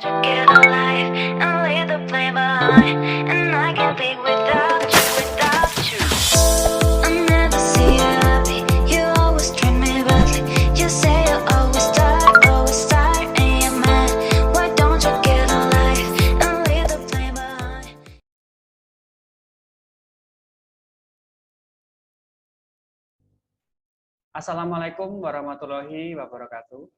Get alive and leave the flame behind. And I can't think without you, without you. I never see you happy. You always treat me badly. You say you always tired, and you're mad. Why don't you get alive and leave the flame behind? Assalamualaikum warahmatullahi wabarakatuh.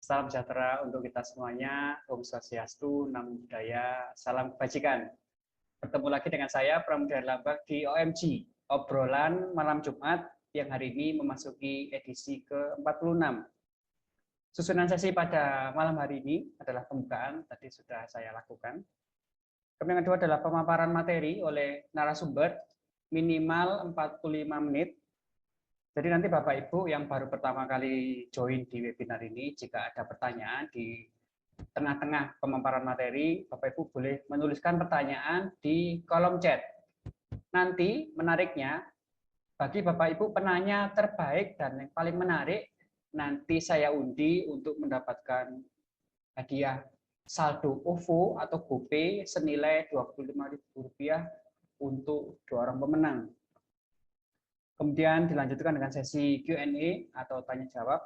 Salam sejahtera untuk kita semuanya. Om Swastiastu, Namo Buddhaya, salam kebajikan. Bertemu lagi dengan saya, Pramudya Lambak di OMG, obrolan malam Jumat yang hari ini memasuki edisi ke-46. Susunan sesi pada malam hari ini adalah pembukaan, tadi sudah saya lakukan. Kemudian yang kedua adalah pemaparan materi oleh narasumber, minimal 45 menit. Jadi nanti Bapak Ibu yang baru pertama kali join di webinar ini, jika ada pertanyaan di tengah-tengah pemaparan materi, Bapak Ibu boleh menuliskan pertanyaan di kolom chat. Nanti menariknya, bagi Bapak Ibu penanya terbaik dan yang paling menarik, nanti saya undi untuk mendapatkan hadiah saldo OVO atau GoPay senilai Rp25.000 untuk 2 orang pemenang. Kemudian dilanjutkan dengan sesi Q&A atau tanya jawab.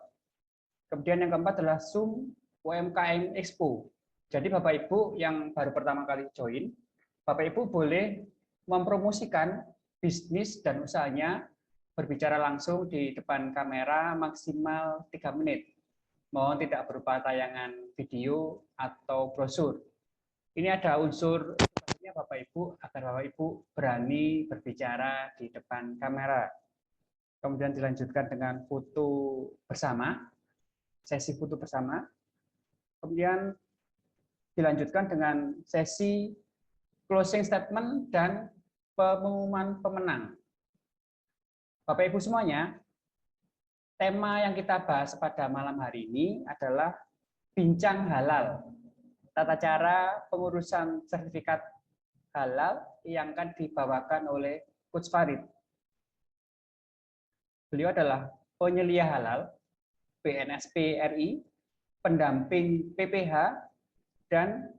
Kemudian yang keempat adalah Zoom UMKM Expo. Jadi Bapak Ibu yang baru pertama kali join, Bapak Ibu boleh mempromosikan bisnis dan usahanya berbicara langsung di depan kamera maksimal 3 menit. Mohon tidak berupa tayangan video atau brosur. Ini ada unsur Bapak Ibu agar Bapak Ibu berani berbicara di depan kamera. Kemudian dilanjutkan dengan foto bersama, sesi foto bersama. Kemudian dilanjutkan dengan sesi closing statement dan pengumuman pemenang. Bapak Ibu semuanya, tema yang kita bahas pada malam hari ini adalah bincang halal. Tata cara pengurusan sertifikat halal yang akan dibawakan oleh Coach Farid. Beliau adalah penyelia halal, BNSP RI, pendamping PPH, dan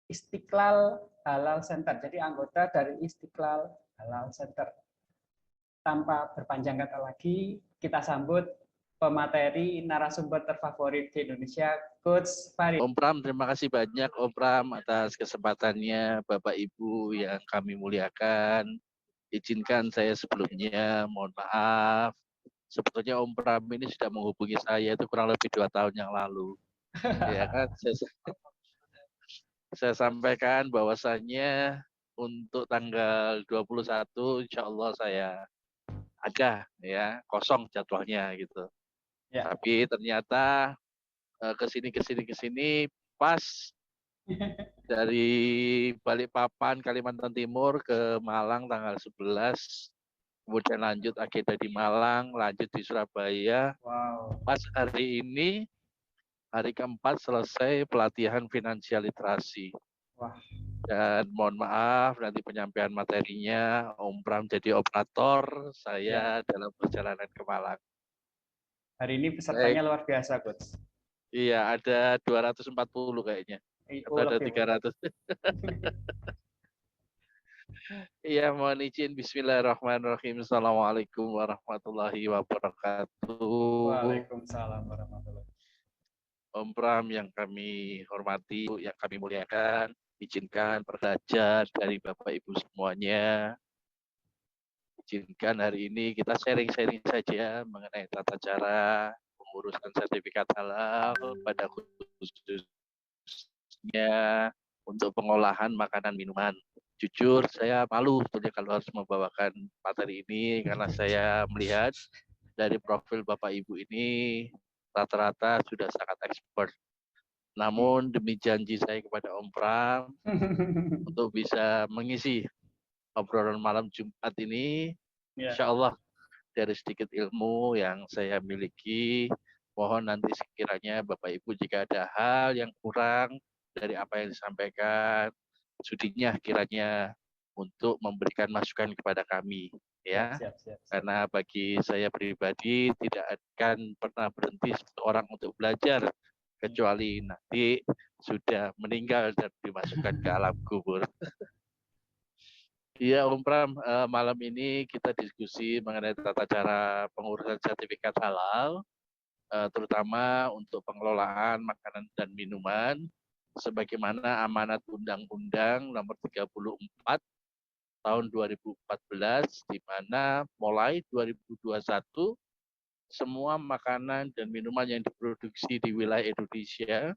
Istiqlal Halal Center. Jadi anggota dari Istiqlal Halal Center. Tanpa berpanjang kata lagi, kita sambut pemateri narasumber terfavorit di Indonesia, Coach Farid. Om Pram, terima kasih banyak Om Pram atas kesempatannya, Bapak Ibu yang kami muliakan. Izinkan saya sebelumnya, mohon maaf. Sebetulnya Om Pram ini sudah menghubungi saya itu kurang lebih 2 tahun yang lalu. Ya kan, saya sampaikan bahwasannya untuk tanggal 21 insya Allah saya ada ya kosong jadwalnya gitu. Ya. Tapi ternyata kesini pas dari Balikpapan Kalimantan Timur ke Malang tanggal 11, kemudian lanjut agenda di Malang, lanjut di Surabaya. Wow. Pas hari ini hari keempat selesai pelatihan finansial literasi. Wah. Dan mohon maaf nanti penyampaian materinya Om Pram jadi operator, saya dalam perjalanan ke Malang. Hari ini pesertanya luar biasa, Coach. Iya, ada 240 kayaknya. Ada 300. Iya, mohon izin. Bismillahirrahmanirrahim. Assalamualaikum warahmatullahi wabarakatuh. Waalaikumsalam warahmatullahi wabarakatuh. Om Pram yang kami hormati, yang kami muliakan, izinkan belajar dari Bapak Ibu semuanya. Izinkan hari ini kita sharing-sharing saja mengenai tata cara pengurusan sertifikat halal pada khususnya untuk pengolahan makanan minuman. Jujur saya malu sebetulnya kalau harus membawakan materi ini karena saya melihat dari profil Bapak Ibu ini rata-rata sudah sangat expert. Namun demi janji saya kepada Om Pram untuk bisa mengisi obrolan malam Jumat ini, insya Allah dari sedikit ilmu yang saya miliki, mohon nanti sekiranya Bapak Ibu jika ada hal yang kurang dari apa yang disampaikan, sudinya kiranya untuk memberikan masukan kepada kami. ya. Siap, siap, siap. Karena bagi saya pribadi tidak akan pernah berhenti seseorang untuk belajar kecuali nanti sudah meninggal dan dimasukkan ke alam kubur. Iya, Om Pram, malam ini kita diskusi mengenai tata cara pengurusan sertifikat halal, terutama untuk pengelolaan makanan dan minuman, sebagaimana amanat Undang-Undang Nomor 34 tahun 2014, di mana mulai 2021 semua makanan dan minuman yang diproduksi di wilayah Indonesia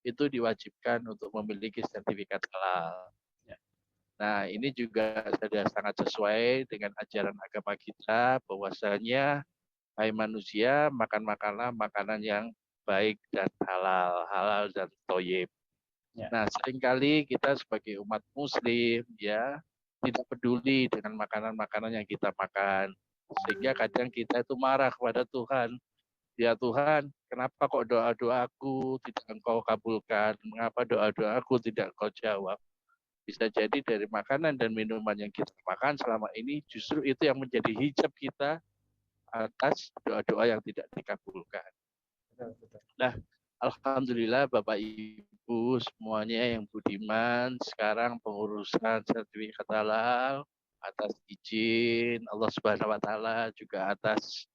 itu diwajibkan untuk memiliki sertifikat halal. Nah, ini juga sudah sangat sesuai dengan ajaran agama kita bahwasanya hai manusia makan makanan yang baik dan halal, halal dan thayyib. Ya. Nah, seringkali kita sebagai umat muslim ya tidak peduli dengan makanan-makanan yang kita makan. Sehingga kadang kita itu marah kepada Tuhan. Ya Tuhan, kenapa kok doa-doaku tidak Engkau kabulkan? Mengapa doa-doaku tidak Engkau jawab? Bisa jadi dari makanan dan minuman yang kita makan selama ini justru itu yang menjadi hijab kita atas doa-doa yang tidak dikabulkan. Nah, alhamdulillah Bapak Ibu semuanya yang budiman, sekarang pengurusan sertifikat halal atas izin Allah Subhanahu wa taala, juga atas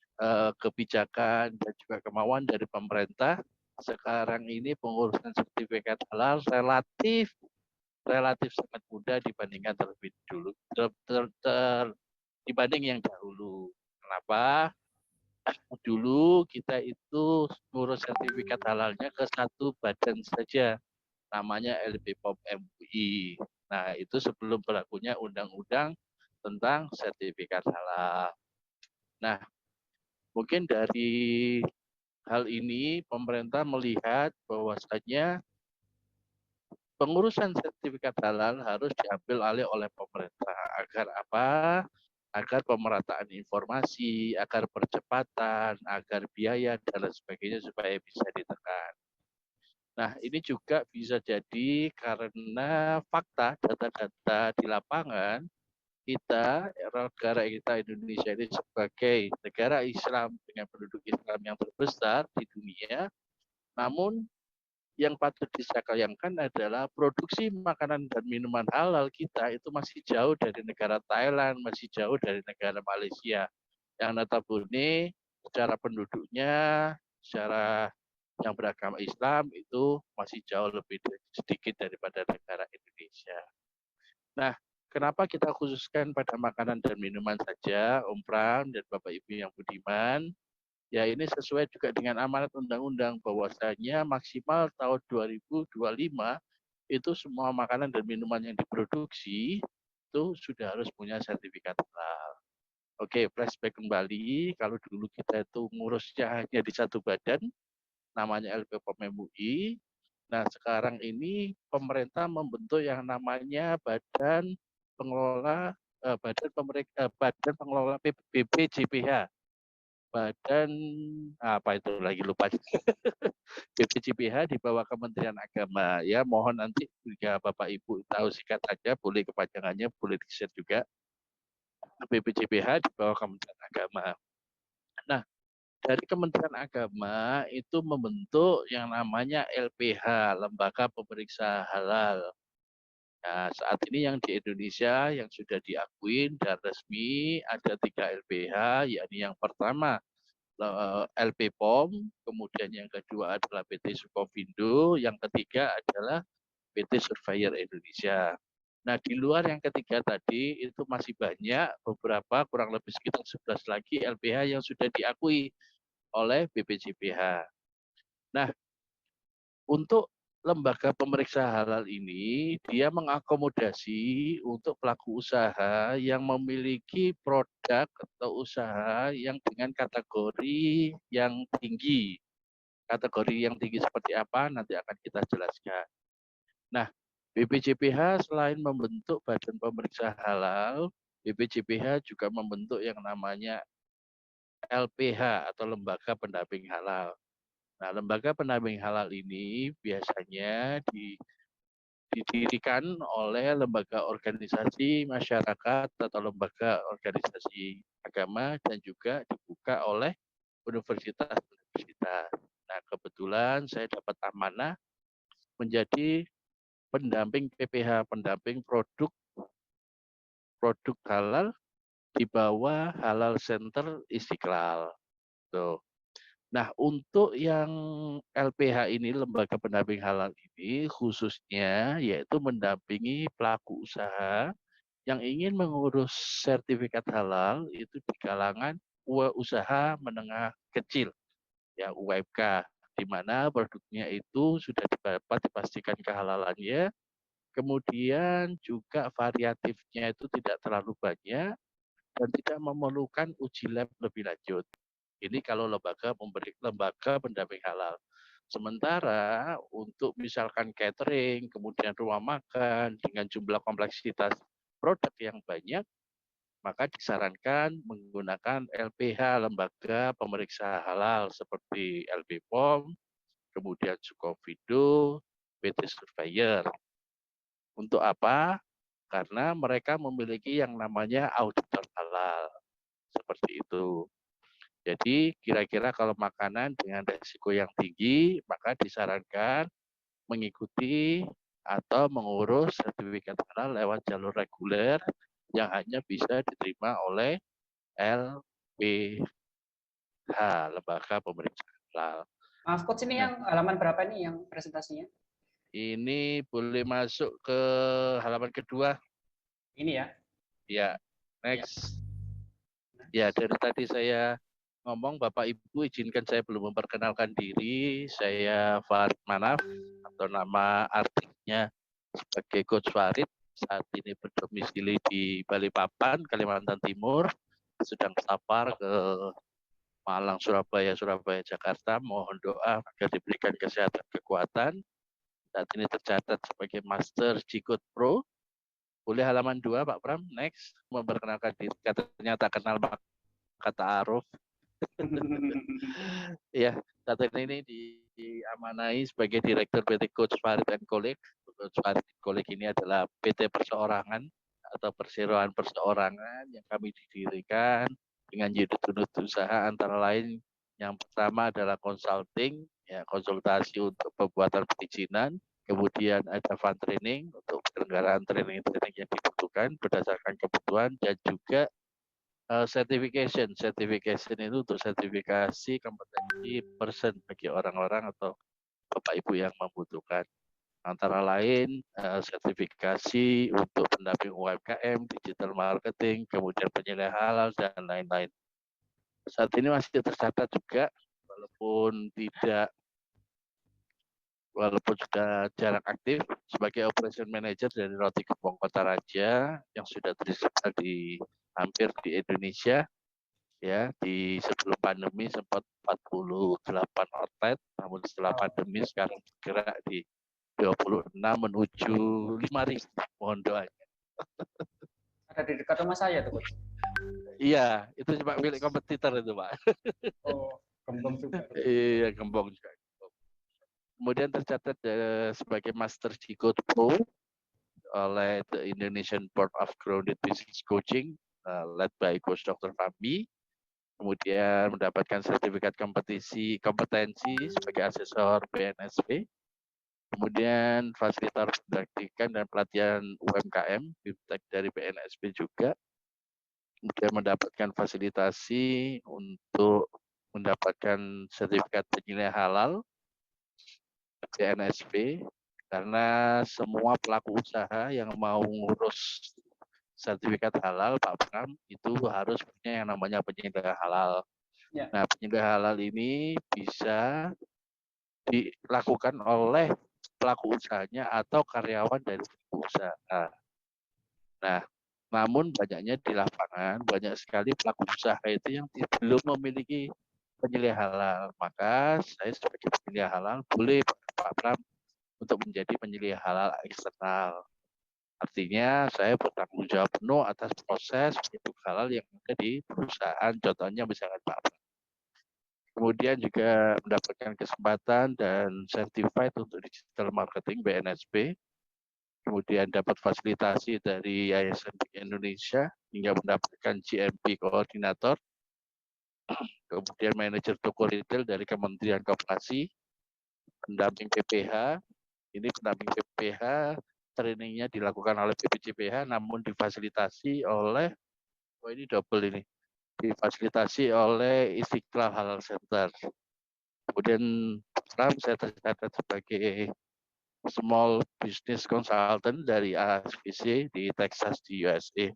kebijakan dan juga kemauan dari pemerintah. Sekarang ini pengurusan sertifikat halal relatif sangat mudah dibandingkan terlebih dulu dibanding yang dahulu. Kenapa? Dulu kita itu ngurus sertifikat halalnya ke satu badan saja, namanya LPPOM MUI. Nah, itu sebelum berlakunya undang-undang tentang sertifikat halal. Nah, mungkin dari hal ini pemerintah melihat bahwasanya pengurusan sertifikat halal harus diambil alih oleh pemerintah. Agar apa? Agar pemerataan informasi, agar percepatan, agar biaya, dan lain sebagainya supaya bisa ditekan. Nah, ini juga bisa jadi karena fakta, data-data di lapangan, kita, negara kita Indonesia ini sebagai negara Islam dengan penduduk Islam yang terbesar di dunia, namun yang patut disayangkan adalah produksi makanan dan minuman halal kita itu masih jauh dari negara Thailand, masih jauh dari negara Malaysia. Yang notabene secara penduduknya, secara yang beragama Islam itu masih jauh lebih sedikit daripada negara Indonesia. Nah, kenapa kita khususkan pada makanan dan minuman saja, Om Pram dan Bapak Ibu yang budiman? Ya, ini sesuai juga dengan amanat undang-undang bahwasanya maksimal tahun 2025 itu semua makanan dan minuman yang diproduksi itu sudah harus punya sertifikat halal. Oke, flashback kembali. Kalau dulu kita itu ngurusnya hanya di satu badan, namanya LPPOM MUI. Nah, sekarang ini pemerintah membentuk yang namanya Badan Pengelola Badan Pengelola BPJPH. Badan apa itu lagi lupa. BPJPH di bawah Kementerian Agama. Ya, mohon nanti jika Bapak Ibu tahu singkat aja, boleh kepanjangannya, boleh di-share juga. BPJPH di bawah Kementerian Agama. Nah, dari Kementerian Agama itu membentuk yang namanya LPH, Lembaga Pemeriksa Halal. Nah, saat ini yang di Indonesia yang sudah diakui dan resmi ada 3 LPH, yakni yang pertama LPPOM, kemudian yang kedua adalah PT Sukovindo, yang ketiga adalah PT Surveyor Indonesia. Nah, di luar yang ketiga tadi itu masih banyak beberapa kurang lebih sekitar 11 lagi LPH yang sudah diakui oleh BPJPH. Nah, untuk lembaga pemeriksa halal ini, dia mengakomodasi untuk pelaku usaha yang memiliki produk atau usaha yang dengan kategori yang tinggi. Kategori yang tinggi seperti apa nanti akan kita jelaskan. Nah, BPJPH selain membentuk badan pemeriksa halal, BPJPH juga membentuk yang namanya LPH atau Lembaga Pendamping Halal. Nah, lembaga pendamping halal ini biasanya didirikan oleh lembaga organisasi masyarakat atau lembaga organisasi agama dan juga dibuka oleh universitas-universitas. Nah, kebetulan saya dapat amanah menjadi pendamping PPH, pendamping produk halal di bawah Halal Center Istiqlal. Tuh. Nah, untuk yang LPH ini, lembaga pendamping halal ini khususnya yaitu mendampingi pelaku usaha yang ingin mengurus sertifikat halal itu di kalangan usaha menengah kecil, ya UMK, di mana produknya itu sudah dapat dipastikan kehalalannya, kemudian juga variatifnya itu tidak terlalu banyak dan tidak memerlukan uji lab lebih lanjut. Ini kalau lembaga pendamping halal. Sementara untuk misalkan catering, kemudian rumah makan dengan jumlah kompleksitas produk yang banyak, maka disarankan menggunakan LPH, lembaga pemeriksa halal seperti LBPOM, kemudian Sukovindo, PT Surveyor. Untuk apa? Karena mereka memiliki yang namanya auditor halal. Seperti itu. Jadi kira-kira kalau makanan dengan risiko yang tinggi, maka disarankan mengikuti atau mengurus sertifikat halal lewat jalur reguler yang hanya bisa diterima oleh LPH, Lembaga Pemeriksa Halal. Maaf coach, ini Nah, yang halaman berapa nih yang presentasinya? ini boleh masuk ke halaman kedua. Ini ya. Ya, next. Ya, dari tadi saya ngomong, Bapak Ibu izinkan saya belum memperkenalkan diri. Saya Farid Manaf, atau nama artinya sebagai Coach Farid. Saat ini berdomisili di Balikpapan, Kalimantan Timur. Sedang safar ke Malang, Surabaya, Jakarta. Mohon doa agar diberikan kesehatan, kekuatan. Saat ini tercatat sebagai Master Jikut Pro. Boleh halaman 2, Pak Pram. Next, memperkenalkan diri. Katanya tak kenal kata Aruf. Ya, saat ini diamanai sebagai Direktur PT Coach Farid and Colleague. Coach Farid and Colleague ini adalah PT perseorangan atau perseroan perseorangan yang kami didirikan dengan unit-unit usaha antara lain yang pertama adalah consulting, ya konsultasi untuk pembuatan perizinan, kemudian ada fund training untuk penyelenggaraan training-training yang dibutuhkan berdasarkan kebutuhan, dan juga certification itu untuk sertifikasi kompetensi person bagi orang-orang atau Bapak Ibu yang membutuhkan. Antara lain sertifikasi untuk pendamping UMKM, digital marketing, kemudian penilaian halal dan lain-lain. Saat ini masih tercatat juga walaupun sudah jarang aktif sebagai operation manager dari Roti Gembong Kota Raja yang sudah tersebar di hampir di Indonesia. Ya, di sebelum pandemi sempat 48 outlet, namun setelah pandemi sekarang bergerak di 26 menuju 5.000. Mohon doanya. Ada di dekat rumah saya tuh coach. Iya, itu cuma milik kompetitor itu, Pak. Oh, Gembong juga. Iya, Gembong juga. Kemudian tercatat sebagai Master Jikut Pro oleh the Indonesian Board of Grounded Business Coaching, led by Coach Dr. Fahmi. Kemudian mendapatkan sertifikat kompetensi sebagai asesor BNSP. Kemudian fasilitator pendidikan dan pelatihan UMKM, BIMTEK dari BNSP juga. Kemudian mendapatkan fasilitasi untuk mendapatkan sertifikat penilaian halal BNSP, karena semua pelaku usaha yang mau ngurus sertifikat halal, Pak Pram, itu harus punya yang namanya penilaian halal. Ya. Nah, penilaian halal ini bisa dilakukan oleh pelaku usahanya atau karyawan dari pelaku usaha. Nah, namun banyaknya di lapangan, banyak sekali pelaku usaha itu yang belum memiliki penilaian halal. Maka saya sebagai penilaian halal boleh, Pak Pram, untuk menjadi penilaian halal eksternal. Artinya saya bertanggung jawab penuh atas proses produk halal yang ada di perusahaan, contohnya misalkan Pak Pram. Kemudian juga mendapatkan kesempatan dan certified untuk digital marketing BNSP. kemudian dapat fasilitasi dari Yayasan Indonesia hingga mendapatkan GMP koordinator, kemudian manajer toko retail dari Kementerian Koperasi, pendamping PPH. Ini pendamping PPH trainingnya dilakukan oleh BPJPH, namun difasilitasi oleh, ini double ini, difasilitasi oleh Istiqlal Halal Center. Kemudian saya tercatat sebagai Small Business Consultant dari ASVC di Texas di USA.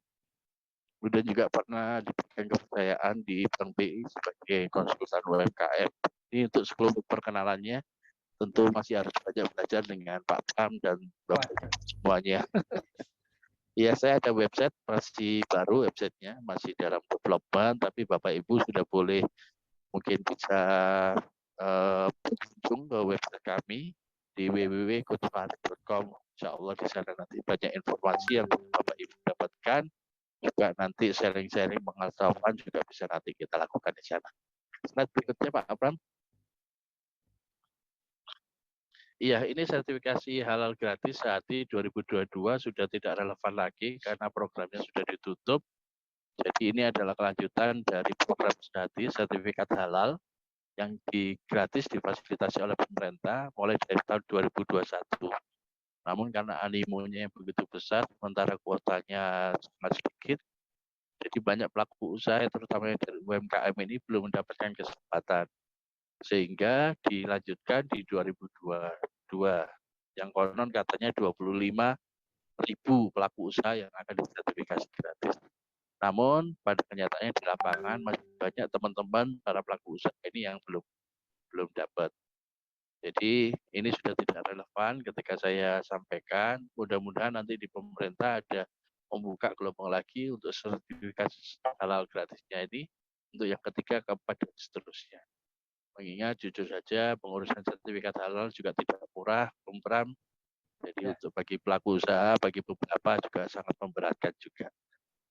Kemudian juga pernah diberikan kepercayaan di Bank BI sebagai konsultan UMKM. Ini untuk sekelumit perkenalannya. Tentu masih harus banyak belajar dengan Pak Pram dan Bapak semuanya. Ya, saya ada website, masih baru websitenya, masih dalam development, tapi Bapak Ibu sudah boleh mungkin bisa berkunjung ke website kami di www.coachfahri.com. Insya Allah di sana nanti banyak informasi yang Bapak Ibu dapatkan. Juga nanti sharing-sharing pengetahuan juga bisa nanti kita lakukan di sana. Slide berikutnya Pak Abram. Iya, ini sertifikasi halal gratis saat ini 2022 sudah tidak relevan lagi karena programnya sudah ditutup. Jadi ini adalah kelanjutan dari program Sehati sertifikat halal yang gratis difasilitasi oleh pemerintah mulai dari tahun 2021. Namun karena animonya yang begitu besar, sementara kuotanya sangat sedikit, jadi banyak pelaku usaha terutama dari UMKM ini belum mendapatkan kesempatan. Sehingga dilanjutkan di 2022 yang konon katanya 25.000 pelaku usaha yang akan disertifikasi gratis. Namun pada kenyataannya di lapangan masih banyak teman-teman para pelaku usaha ini yang belum dapat. Jadi ini sudah tidak relevan ketika saya sampaikan. Mudah-mudahan nanti di pemerintah ada membuka gelombang lagi untuk sertifikasi halal gratisnya ini untuk yang ketiga, keempat, dan seterusnya. Mengingat jujur saja pengurusan sertifikat halal juga tidak murah, Pram. Jadi untuk bagi pelaku usaha, bagi beberapa juga sangat memberatkan juga.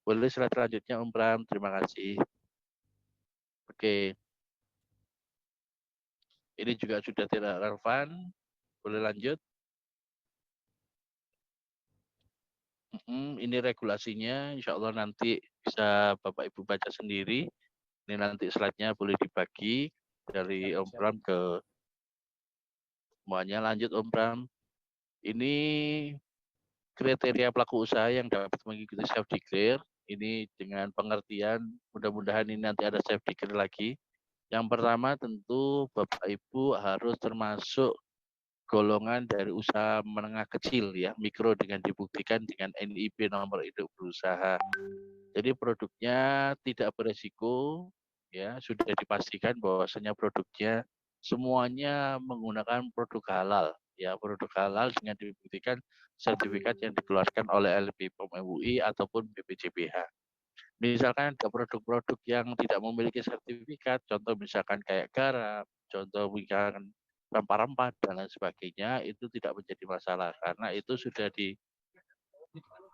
Boleh slide selanjutnya, Pram. Terima kasih. Oke. Ini juga sudah tidak relevan. Boleh lanjut. Ini regulasinya, insya Allah nanti bisa Bapak Ibu baca sendiri. Ini nanti slide-nya boleh dibagi dari Om Pram ke semuanya. Lanjut Om Pram. Ini kriteria pelaku usaha yang dapat mengikuti self declare. Ini dengan pengertian, mudah-mudahan ini nanti ada self declare lagi. Yang pertama tentu Bapak Ibu harus termasuk golongan dari usaha menengah kecil ya, mikro dengan dibuktikan dengan NIB nomor induk berusaha. Jadi produknya tidak beresiko ya, sudah dipastikan bahwasanya produknya semuanya menggunakan produk halal ya, produk halal dengan dibuktikan sertifikat yang dikeluarkan oleh LP POM MUI ataupun BPJPH. Misalkan ada produk-produk yang tidak memiliki sertifikat, contoh misalkan kayak garam, contoh misalkan rempah-rempah dan lain sebagainya, itu tidak menjadi masalah karena itu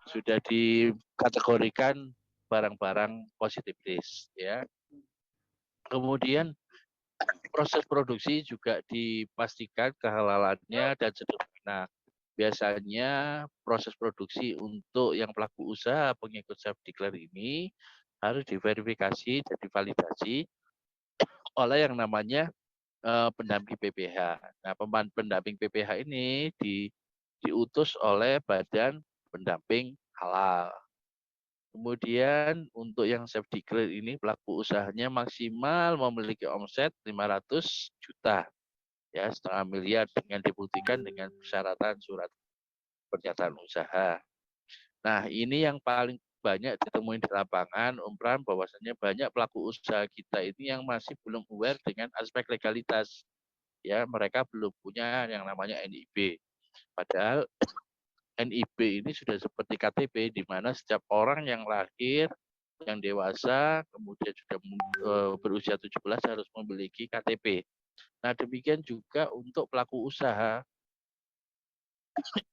sudah dikategorikan barang-barang positif risk ya. Kemudian proses produksi juga dipastikan kehalalannya dan sederhana. Biasanya proses produksi untuk yang pelaku usaha pengikut self declare ini harus diverifikasi dan divalidasi oleh yang namanya pendamping PPH. Nah, pendamping PPH ini diutus oleh Badan Pendamping Halal. Kemudian untuk yang self declare ini pelaku usahanya maksimal memiliki omset 500 juta. Ya, 0,5 miliar dengan dibuktikan dengan persyaratan surat pernyataan usaha. Nah, ini yang paling banyak ditemui di lapangan, Pram, bahwasannya banyak pelaku usaha kita ini yang masih belum aware dengan aspek legalitas. Ya, mereka belum punya yang namanya NIB. Padahal NIB ini sudah seperti KTP, di mana setiap orang yang lahir, yang dewasa, kemudian sudah berusia 17 harus memiliki KTP. Nah, demikian juga untuk pelaku usaha,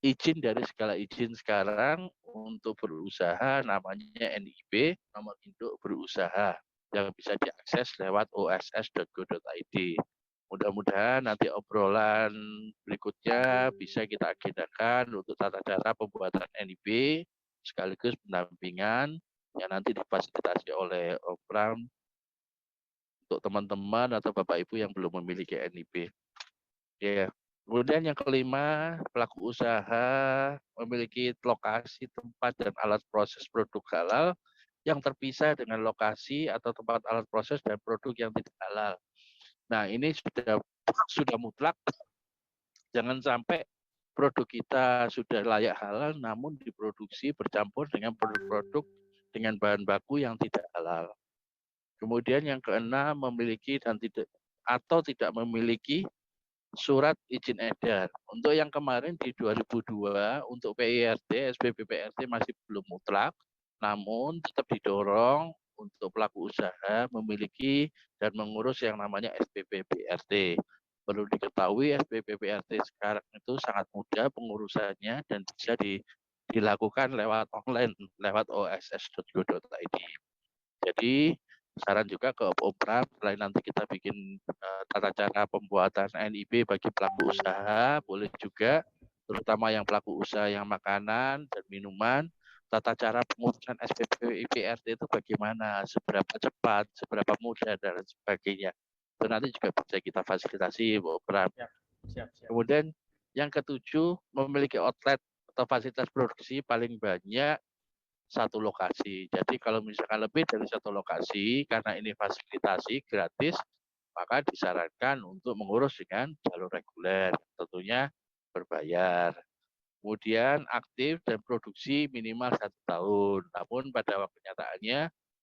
izin dari segala izin sekarang untuk berusaha namanya NIB, nomor induk berusaha, yang bisa diakses lewat oss.go.id. Mudah-mudahan nanti obrolan berikutnya bisa kita agendakan untuk tata cara pembuatan NIB sekaligus pendampingan yang nanti difasilitasi oleh Opram untuk teman-teman atau Bapak Ibu yang belum memiliki NIB. Ya. Kemudian yang kelima, pelaku usaha memiliki lokasi, tempat, dan alat proses produk halal yang terpisah dengan lokasi atau tempat alat proses dan produk yang tidak halal. Nah, ini sudah mutlak. Jangan sampai produk kita sudah layak halal, namun diproduksi bercampur dengan produk-produk dengan bahan baku yang tidak halal. Kemudian yang keenam, memiliki dan tidak memiliki surat izin edar. Untuk yang kemarin di 2002, untuk PIRT, SPP PRT masih belum mutlak, namun tetap didorong untuk pelaku usaha memiliki dan mengurus yang namanya SPP PRT. Perlu diketahui SPP PRT sekarang itu sangat mudah pengurusannya dan bisa dilakukan lewat online, lewat oss.go.id. Jadi saran juga ke Opram, selain nanti kita bikin tata cara pembuatan NIB bagi pelaku usaha, boleh juga, terutama yang pelaku usaha yang makanan dan minuman, tata cara pengurusan SPP PRT itu bagaimana, seberapa cepat, seberapa mudah, dan sebagainya. Itu nanti juga bisa kita fasilitasi, Bu Opram. Siap. Kemudian yang ketujuh, memiliki outlet atau fasilitas produksi paling banyak satu lokasi. Jadi kalau misalkan lebih dari satu lokasi, karena ini fasilitasi gratis, maka disarankan untuk mengurus dengan jalur reguler, tentunya berbayar. Kemudian aktif dan produksi minimal 1 tahun. Namun pada waktu kenyataannya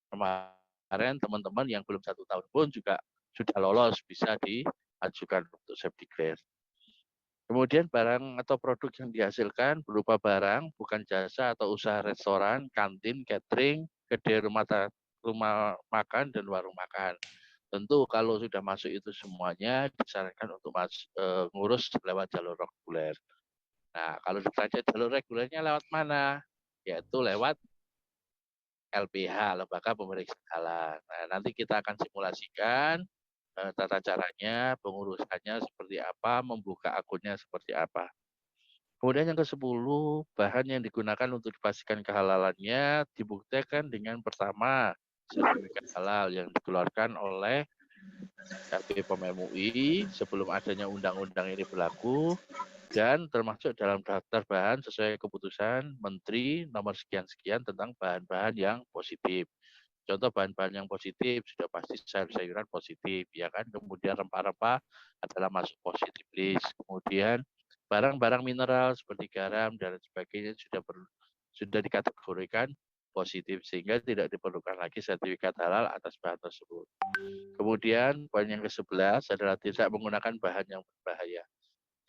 kemarin teman-teman yang belum 1 tahun pun juga sudah lolos, bisa diajukan untuk safety clear. Kemudian barang atau produk yang dihasilkan berupa barang, bukan jasa atau usaha restoran, kantin, catering, kedai rumah makan, dan warung makan. Tentu kalau sudah masuk itu semuanya disarankan untuk ngurus lewat jalur reguler. Nah, kalau ditanya jalur regulernya lewat mana? Yaitu lewat LPH, Lembaga Pemeriksa Halal. Nah, nanti kita akan simulasikan tata caranya, pengurusannya seperti apa, membuka akunnya seperti apa. Kemudian yang ke-10, bahan yang digunakan untuk dipastikan kehalalannya dibuktikan dengan pertama, sertifikat halal yang dikeluarkan oleh LP POM MUI sebelum adanya undang-undang ini berlaku, dan termasuk dalam daftar bahan sesuai keputusan Menteri nomor sekian-sekian tentang bahan-bahan yang positif. Contoh bahan-bahan yang positif sudah pasti sayur-sayuran positif, ya kan. Kemudian rempah-rempah adalah masuk positif list. Kemudian barang-barang mineral seperti garam dan sebagainya sudah dikategorikan positif, sehingga tidak diperlukan lagi sertifikat halal atas bahan tersebut. Kemudian poin yang ke-11 adalah tidak menggunakan bahan yang berbahaya.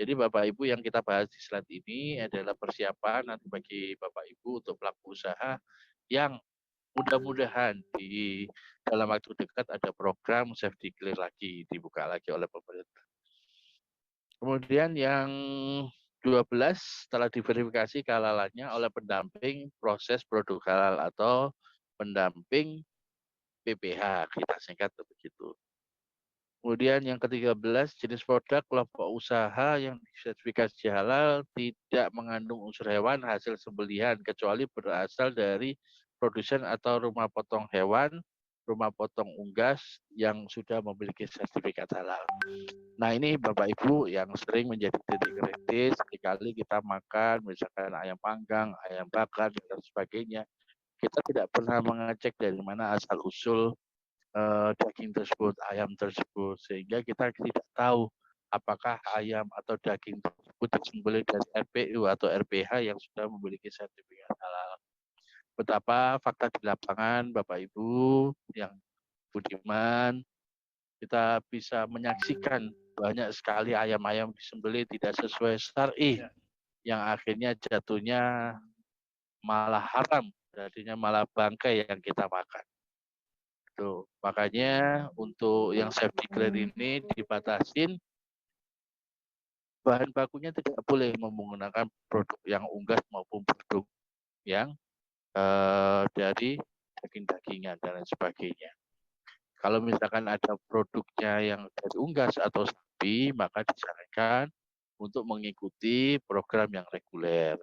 Jadi Bapak Ibu, yang kita bahas di slide ini adalah persiapan nanti bagi Bapak Ibu untuk pelaku usaha yang mudah-mudahan di dalam waktu dekat ada program safety clear lagi, dibuka lagi oleh pemerintah. Kemudian yang 12, setelah diverifikasi kehalalannya oleh pendamping proses produk halal atau pendamping PPH, kita singkat begitu. Kemudian yang ke-13, jenis produk kelompok usaha yang disertifikasi halal tidak mengandung unsur hewan hasil sembelihan kecuali berasal dari produsen atau rumah potong hewan, rumah potong unggas yang sudah memiliki sertifikat halal. Nah, ini Bapak Ibu yang sering menjadi titik kritis sekali kita makan misalkan ayam panggang, ayam bakar dan sebagainya. Kita tidak pernah mengecek dari mana asal usul daging tersebut, ayam tersebut, sehingga kita tidak tahu apakah ayam atau daging tersebut disembelih dari RPU atau RPH yang sudah memiliki sertifikat halal. Betapa fakta di lapangan Bapak Ibu yang budiman, kita bisa menyaksikan banyak sekali ayam-ayam disembelih tidak sesuai syar'i, yang akhirnya jatuhnya malah haram, jadinya malah bangkai yang kita makan. Tuh, makanya untuk yang safety clear ini dibatasin, bahan bakunya tidak boleh menggunakan produk yang unggas maupun produk yang dari daging-dagingan dan lain sebagainya. Kalau misalkan ada produknya yang dari unggas atau sapi, maka disarankan untuk mengikuti program yang reguler.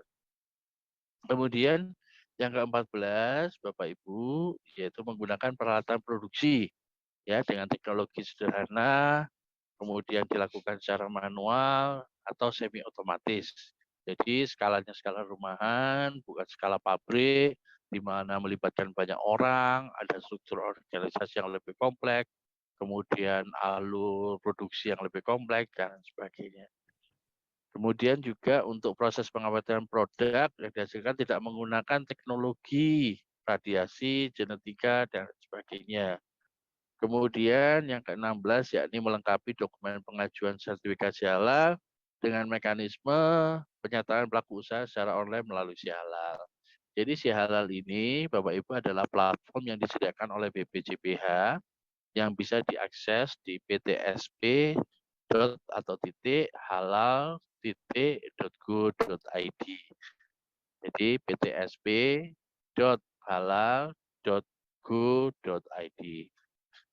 Kemudian yang ke-14, Bapak Ibu, yaitu menggunakan peralatan produksi ya dengan teknologi sederhana, kemudian dilakukan secara manual atau semi otomatis. Jadi skalanya skala rumahan, bukan skala pabrik, di mana melibatkan banyak orang, ada struktur organisasi yang lebih kompleks, kemudian alur produksi yang lebih kompleks, dan sebagainya. Kemudian juga untuk proses pengawatan produk yang dihasilkan tidak menggunakan teknologi radiasi, genetika, dan sebagainya. Kemudian yang ke-16 yakni melengkapi dokumen pengajuan sertifikasi halal dengan mekanisme penyataan pelaku usaha secara online melalui Si Halal. Jadi Si Halal ini Bapak Ibu adalah platform yang disediakan oleh BPJPH yang bisa diakses di ptsp atau halal.go.id. Jadi ptsp.halal.go.id.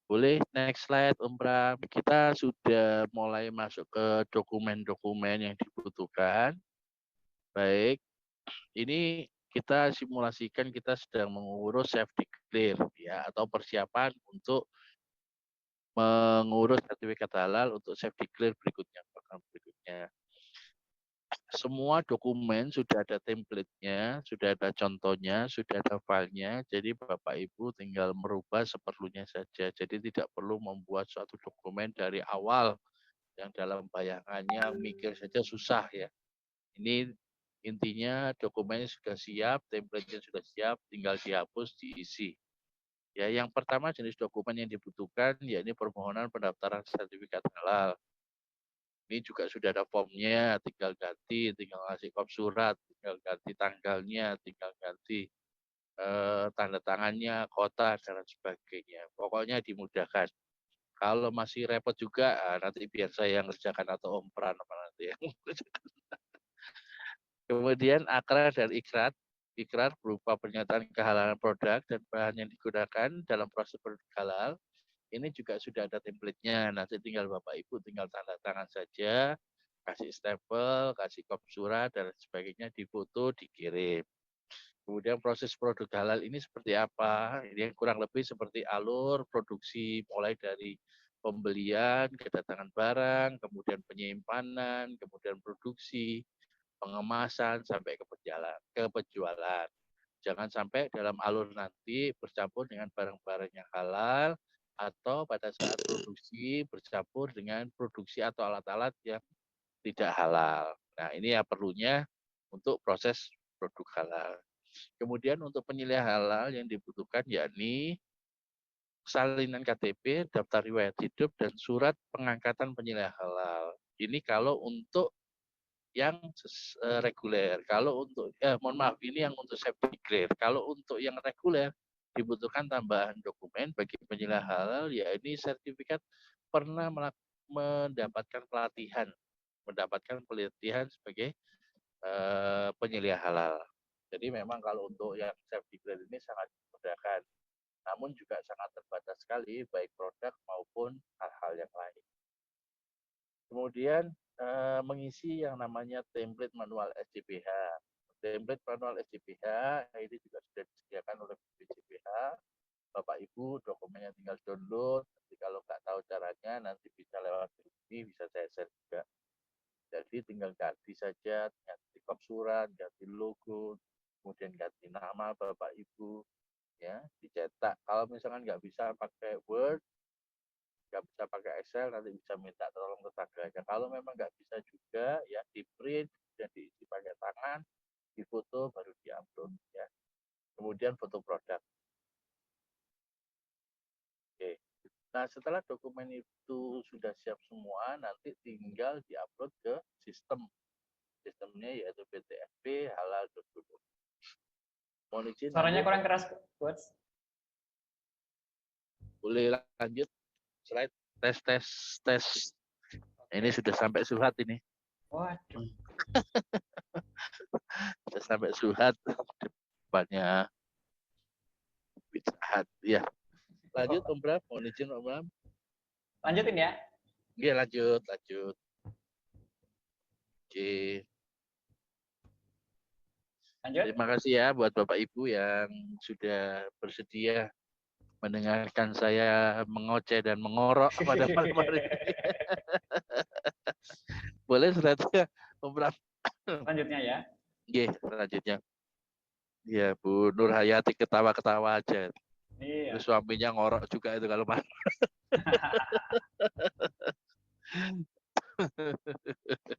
Boleh next slide Om Pram. Kita sudah mulai masuk ke dokumen-dokumen yang dibutuhkan. Baik, ini kita simulasikan kita sedang mengurus safety clear ya atau persiapan untuk mengurus sertifikat halal untuk safety clear berikutnya, program berikutnya. Semua dokumen sudah ada template-nya, sudah ada contohnya, sudah ada filenya. Jadi Bapak Ibu tinggal merubah seperlunya saja. Jadi tidak perlu membuat suatu dokumen dari awal yang dalam bayangannya mikir saja susah ya. Ini intinya dokumennya sudah siap, template-nya sudah siap, tinggal dihapus, diisi. Ya, yang pertama jenis dokumen yang dibutuhkan yakni permohonan pendaftaran sertifikat halal. Ini juga sudah ada formnya, tinggal ganti, tinggal ngasih kop surat, tinggal ganti tanggalnya, tinggal ganti tanda tangannya, kota, dan sebagainya. Pokoknya dimudahkan. Kalau masih repot juga, nanti biar saya yang ngerjakan atau Om Pran apa nanti ya. Kemudian akrar dan ikrar. Ikrar berupa pernyataan kehalalan produk dan bahan yang digunakan dalam proses produk halal. Ini juga sudah ada template-nya. Nanti tinggal Bapak Ibu tinggal tanda tangan saja, kasih stempel, kasih kop surat dan sebagainya, difoto, dikirim. Kemudian proses produk halal ini seperti apa? Ini kurang lebih seperti alur produksi mulai dari pembelian, kedatangan barang, kemudian penyimpanan, kemudian produksi, pengemasan sampai ke penjualan. Jangan sampai dalam alur nanti bercampur dengan barang-barang yang halal atau pada saat produksi bercampur dengan produksi atau alat-alat yang tidak halal. Nah, ini ya perlunya untuk proses produk halal. Kemudian untuk penilaian halal yang dibutuhkan yakni salinan KTP, daftar riwayat hidup, dan surat pengangkatan penilaian halal. Ini kalau untuk yang reguler. Kalau untuk mohon maaf ini yang untuk safety clear. Kalau untuk yang reguler dibutuhkan tambahan dokumen bagi penyelia halal, ya ini sertifikat pernah mendapatkan pelatihan sebagai penyelia halal. Jadi memang kalau untuk yang safety clear ini sangat memudahkan, namun juga sangat terbatas sekali baik produk maupun hal-hal yang lain. Kemudian mengisi yang namanya template manual SCPH. Template manual SCPH ini juga sudah disediakan oleh BPJPH. Bapak Ibu dokumennya tinggal download. Nanti kalau nggak tahu caranya nanti bisa lewat ini, bisa saya share juga. Jadi tinggal ganti saja, ganti kop surat, ganti logo, kemudian ganti nama Bapak Ibu, ya dicetak. Kalau misalkan nggak bisa pakai Word, nggak bisa pakai Excel, nanti bisa minta tolong tetangganya. Kalau memang nggak bisa juga, ya di print, dan diisi pakai tangan, difoto, baru diupload. Ya. Kemudian foto produk. Oke. Nah, setelah dokumen itu sudah siap semua, nanti tinggal diupload ke sistem. Sistemnya yaitu PTSP halal.go. Mohon izin. Suaranya kurang keras, Coach. Boleh lanjut. Slide. Tes. Ini sudah sampai surat ini. Waduh. Sudah sampai surat. Depannya Pizza Hut. Ya. Lanjut Om Bram, mohon izin Om Bram. Lanjutin ya. Iya, lanjut. Oke. Lanjut. Terima kasih ya buat Bapak Ibu yang sudah bersedia mendengarkan saya mengoceh dan mengorok pada malam hari ini. Boleh selanjutnya Om Bram. Lanjutnya ya. Iya, selanjutnya. Iya, Bu Nur Hayati ketawa-ketawa aja. Iya. Terus suaminya ngorok juga itu kalau malam.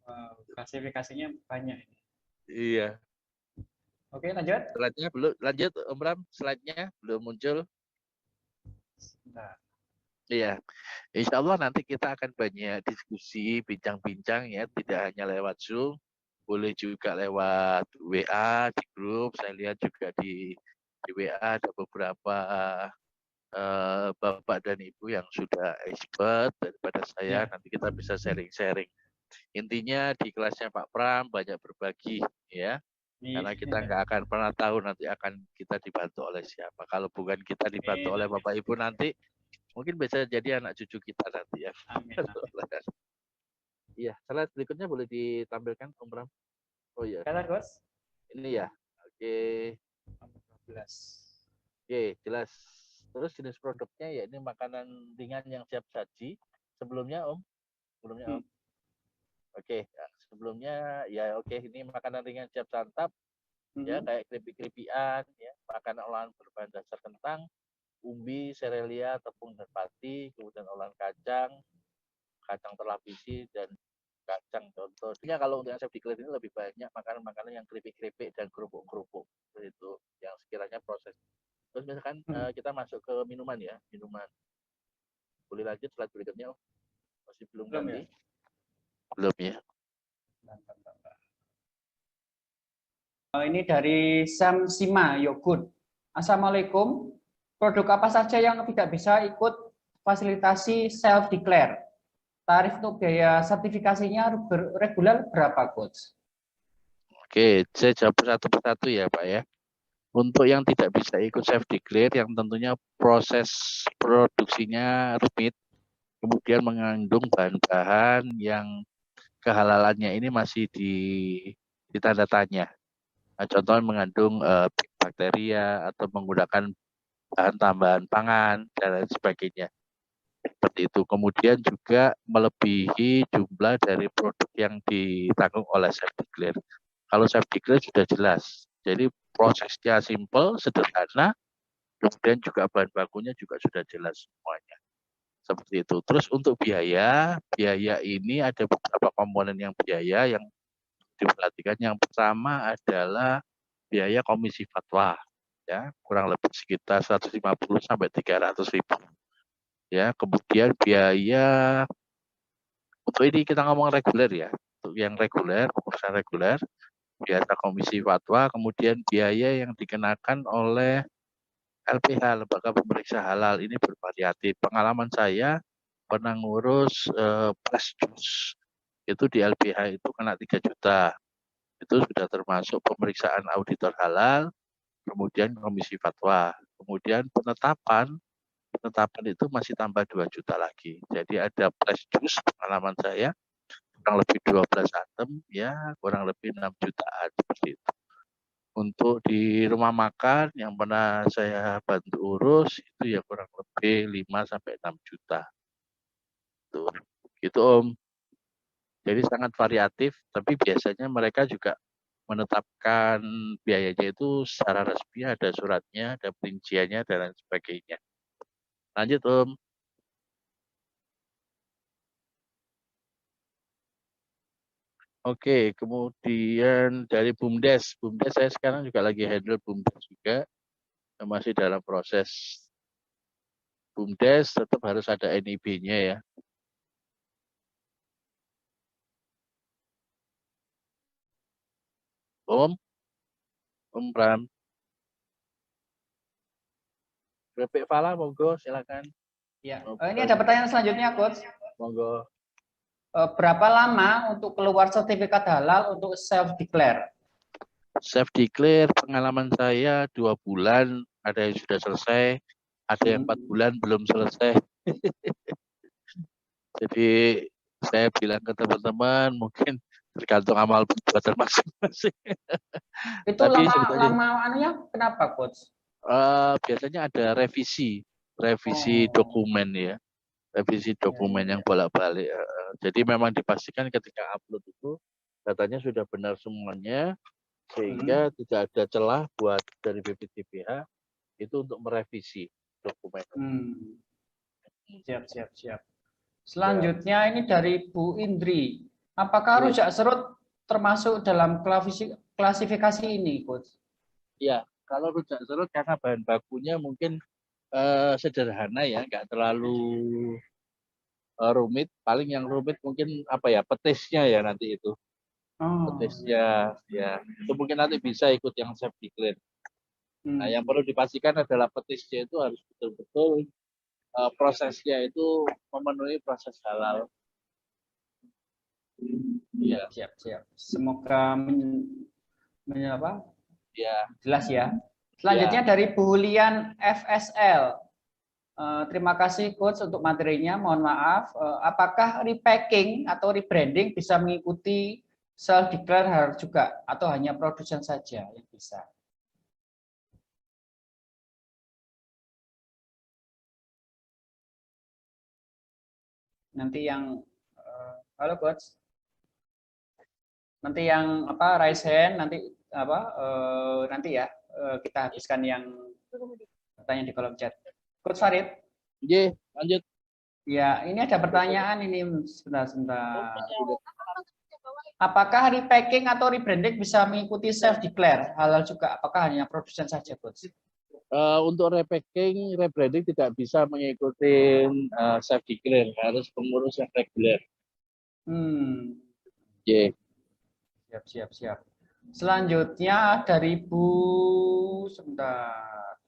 Wow, klasifikasinya banyak. Iya. Oke, lanjut. Slide-nya belum lanjut Om Bram, slide-nya belum muncul. Sebentar. Iya. Insya Allah nanti kita akan banyak diskusi, bincang-bincang ya, tidak hanya lewat Zoom, boleh juga lewat WA di grup. Saya lihat juga di WA ada beberapa Bapak dan Ibu yang sudah expert daripada saya. Ya. Nanti kita bisa sharing-sharing. Intinya di kelasnya Pak Pram banyak berbagi ya. Karena kita nggak akan pernah tahu nanti akan kita dibantu oleh siapa. Kalau bukan kita dibantu oleh Bapak Ibu nanti, mungkin bisa jadi anak cucu kita nanti ya. Amin. Iya, slide berikutnya boleh ditampilkan Om Bram. Oh iya, Kata Coach. ini ya. Oke. 12. Oke, jelas. Terus jenis produknya ya ini makanan ringan yang siap saji. Sebelumnya Om, Om. Oke, ya, sebelumnya ya oke ini makanan ringan siap santap. Ya kayak keripik-keripikan, ya makanan olahan berbahan dasar kentang, umbi, serealia, tepung dan pati, kemudian olahan kacang terlapisi dan kacang contohnya. Kalau untuk yang chef declare ini lebih banyak makanan-makanan yang keripik-keripik dan kerupuk-kerupuk itu yang sekiranya proses. Terus misalkan kita masuk ke minuman ya, minuman. Boleh lanjut slide berikutnya Om. Masih belum ganti? Ya? Belum ya. Ini dari Sam Sima Yogurt. Assalamualaikum. Produk apa saja yang tidak bisa ikut fasilitasi self declare? Tarif untuk biaya sertifikasinya reguler berapa, Coach? Oke, saya jawab satu persatu ya, Pak ya. Untuk yang tidak bisa ikut self declare, yang tentunya proses produksinya rumit, kemudian mengandung bahan-bahan yang kehalalannya ini masih ditanda tanya. Nah, contohnya mengandung bakteria atau menggunakan bahan tambahan pangan dan lain sebagainya. Seperti itu. Kemudian juga melebihi jumlah dari produk yang ditanggung oleh self declare. Kalau self declare sudah jelas. Jadi prosesnya simple, sederhana, kemudian juga bahan bakunya juga sudah jelas semuanya. Seperti itu. Terus untuk biaya ini ada beberapa komponen yang biaya yang diperhatikan. Yang pertama adalah biaya komisi fatwa, ya kurang lebih sekitar 150 sampai 300 ribu. Ya, kemudian biaya untuk ini kita ngomong reguler ya. Untuk yang reguler, urusan reguler, biasa komisi fatwa, kemudian biaya yang dikenakan oleh LPH, Lembaga Pemeriksa Halal, ini bervariatif. Pengalaman saya pernah ngurus press juice, itu di LPH itu kena 3 juta. Itu sudah termasuk pemeriksaan auditor halal, kemudian komisi fatwa. Kemudian penetapan itu masih tambah 2 juta lagi. Jadi ada press juice pengalaman saya, kurang lebih 12 item, ya kurang lebih 6 jutaan seperti itu. Untuk di rumah makan yang pernah saya bantu urus itu ya kurang lebih 5 sampai 6 juta. Tuh, gitu Om. Jadi sangat variatif, tapi biasanya mereka juga menetapkan biayanya itu secara resmi, ada suratnya, ada perinciannya dan lain sebagainya. Lanjut Om. Oke, kemudian dari BUMDes saya sekarang juga lagi handle BUMDes juga, masih dalam proses. BUMDes tetap harus ada NIB-nya ya. Om Pram. Keripik Fala, monggo silakan. Ya. Ini ada pertanyaan selanjutnya, Coach. Monggo. Berapa lama untuk keluar sertifikat halal untuk self declare? Self declare pengalaman saya 2 bulan, ada yang sudah selesai, Ada yang 4 bulan belum selesai. Jadi saya bilang ke teman-teman, mungkin tergantung amal perbuatan masing-masing. Itu Tapi sebetulnya lama anunya kenapa, Coach? biasanya ada revisi Oh, dokumen ya, revisi iya, iya, dokumen yang iya. bolak-balik. Jadi memang dipastikan ketika upload itu datanya sudah benar semuanya, Hmm. sehingga tidak ada celah buat dari BPTPH itu untuk merevisi dokumen. Hmm. Siap, siap, siap. Ya, Selanjutnya ini dari Bu Indri. Apakah iya. rujak serut termasuk dalam klasifikasi ini, Coach? Ya, kalau rujak serut karena bahan bakunya mungkin sederhana ya, nggak terlalu rumit. Paling yang rumit mungkin apa ya, petisnya ya nanti itu. Oh, iya, iya. Petisnya ya, itu mungkin nanti bisa ikut yang chef declare. Nah, yang Hmm. perlu dipastikan adalah petisnya itu harus betul-betul prosesnya itu memenuhi proses halal. Siap, Iya, siap, siap. Semoga apa, iya, jelas ya. iya. Selanjutnya dari Bu Lian FSL. Terima kasih Coach untuk materinya. Mohon maaf, apakah repacking atau rebranding bisa mengikuti self declare juga atau hanya produsen saja yang bisa? Nanti yang halo Coach, nanti yang apa raise hand nanti apa nanti ya kita habiskan yang pertanyaan di kolom chat. Coach Farid, Oke, lanjut. ya ini ada pertanyaan ini sebentar. Apakah repacking atau rebranding bisa mengikuti self declare halal juga? Apakah hanya produsen saja, Coach? Untuk repacking, rebranding tidak bisa mengikuti self declare, harus pengurus yang reguler. Hmm, Oke. siap, siap, siap. Selanjutnya dari Bu sebentar.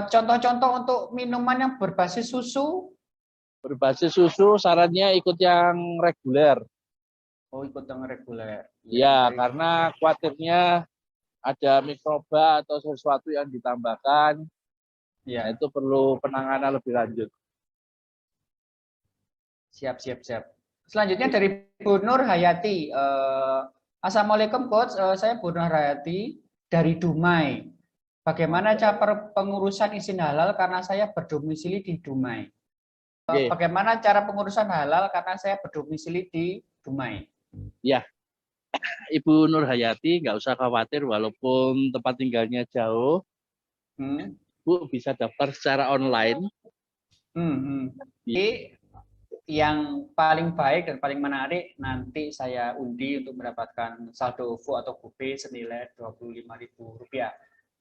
Contoh-contoh untuk minuman yang berbasis susu. Berbasis susu, sarannya ikut yang reguler. Oh, ikut yang reguler. Ya, Ya, dari karena khawatirnya ada mikroba atau sesuatu yang ditambahkan, nah ya, itu perlu penanganan lebih lanjut. siap, siap, siap. Selanjutnya dari Bu Nur Hayati. Assalamualaikum, Coach. Saya Bu Nur Hayati dari Dumai. Bagaimana cara pengurusan izin halal karena saya berdomisili di Dumai? Oke, Bagaimana cara pengurusan halal karena saya berdomisili di Dumai? ya, Ibu Nur Hayati nggak usah khawatir walaupun tempat tinggalnya jauh, Hmm, Bu bisa daftar secara online. hmm, hmm. Jadi yang paling baik dan paling menarik nanti saya undi untuk mendapatkan saldo OVO atau GoPay senilai Rp25.000.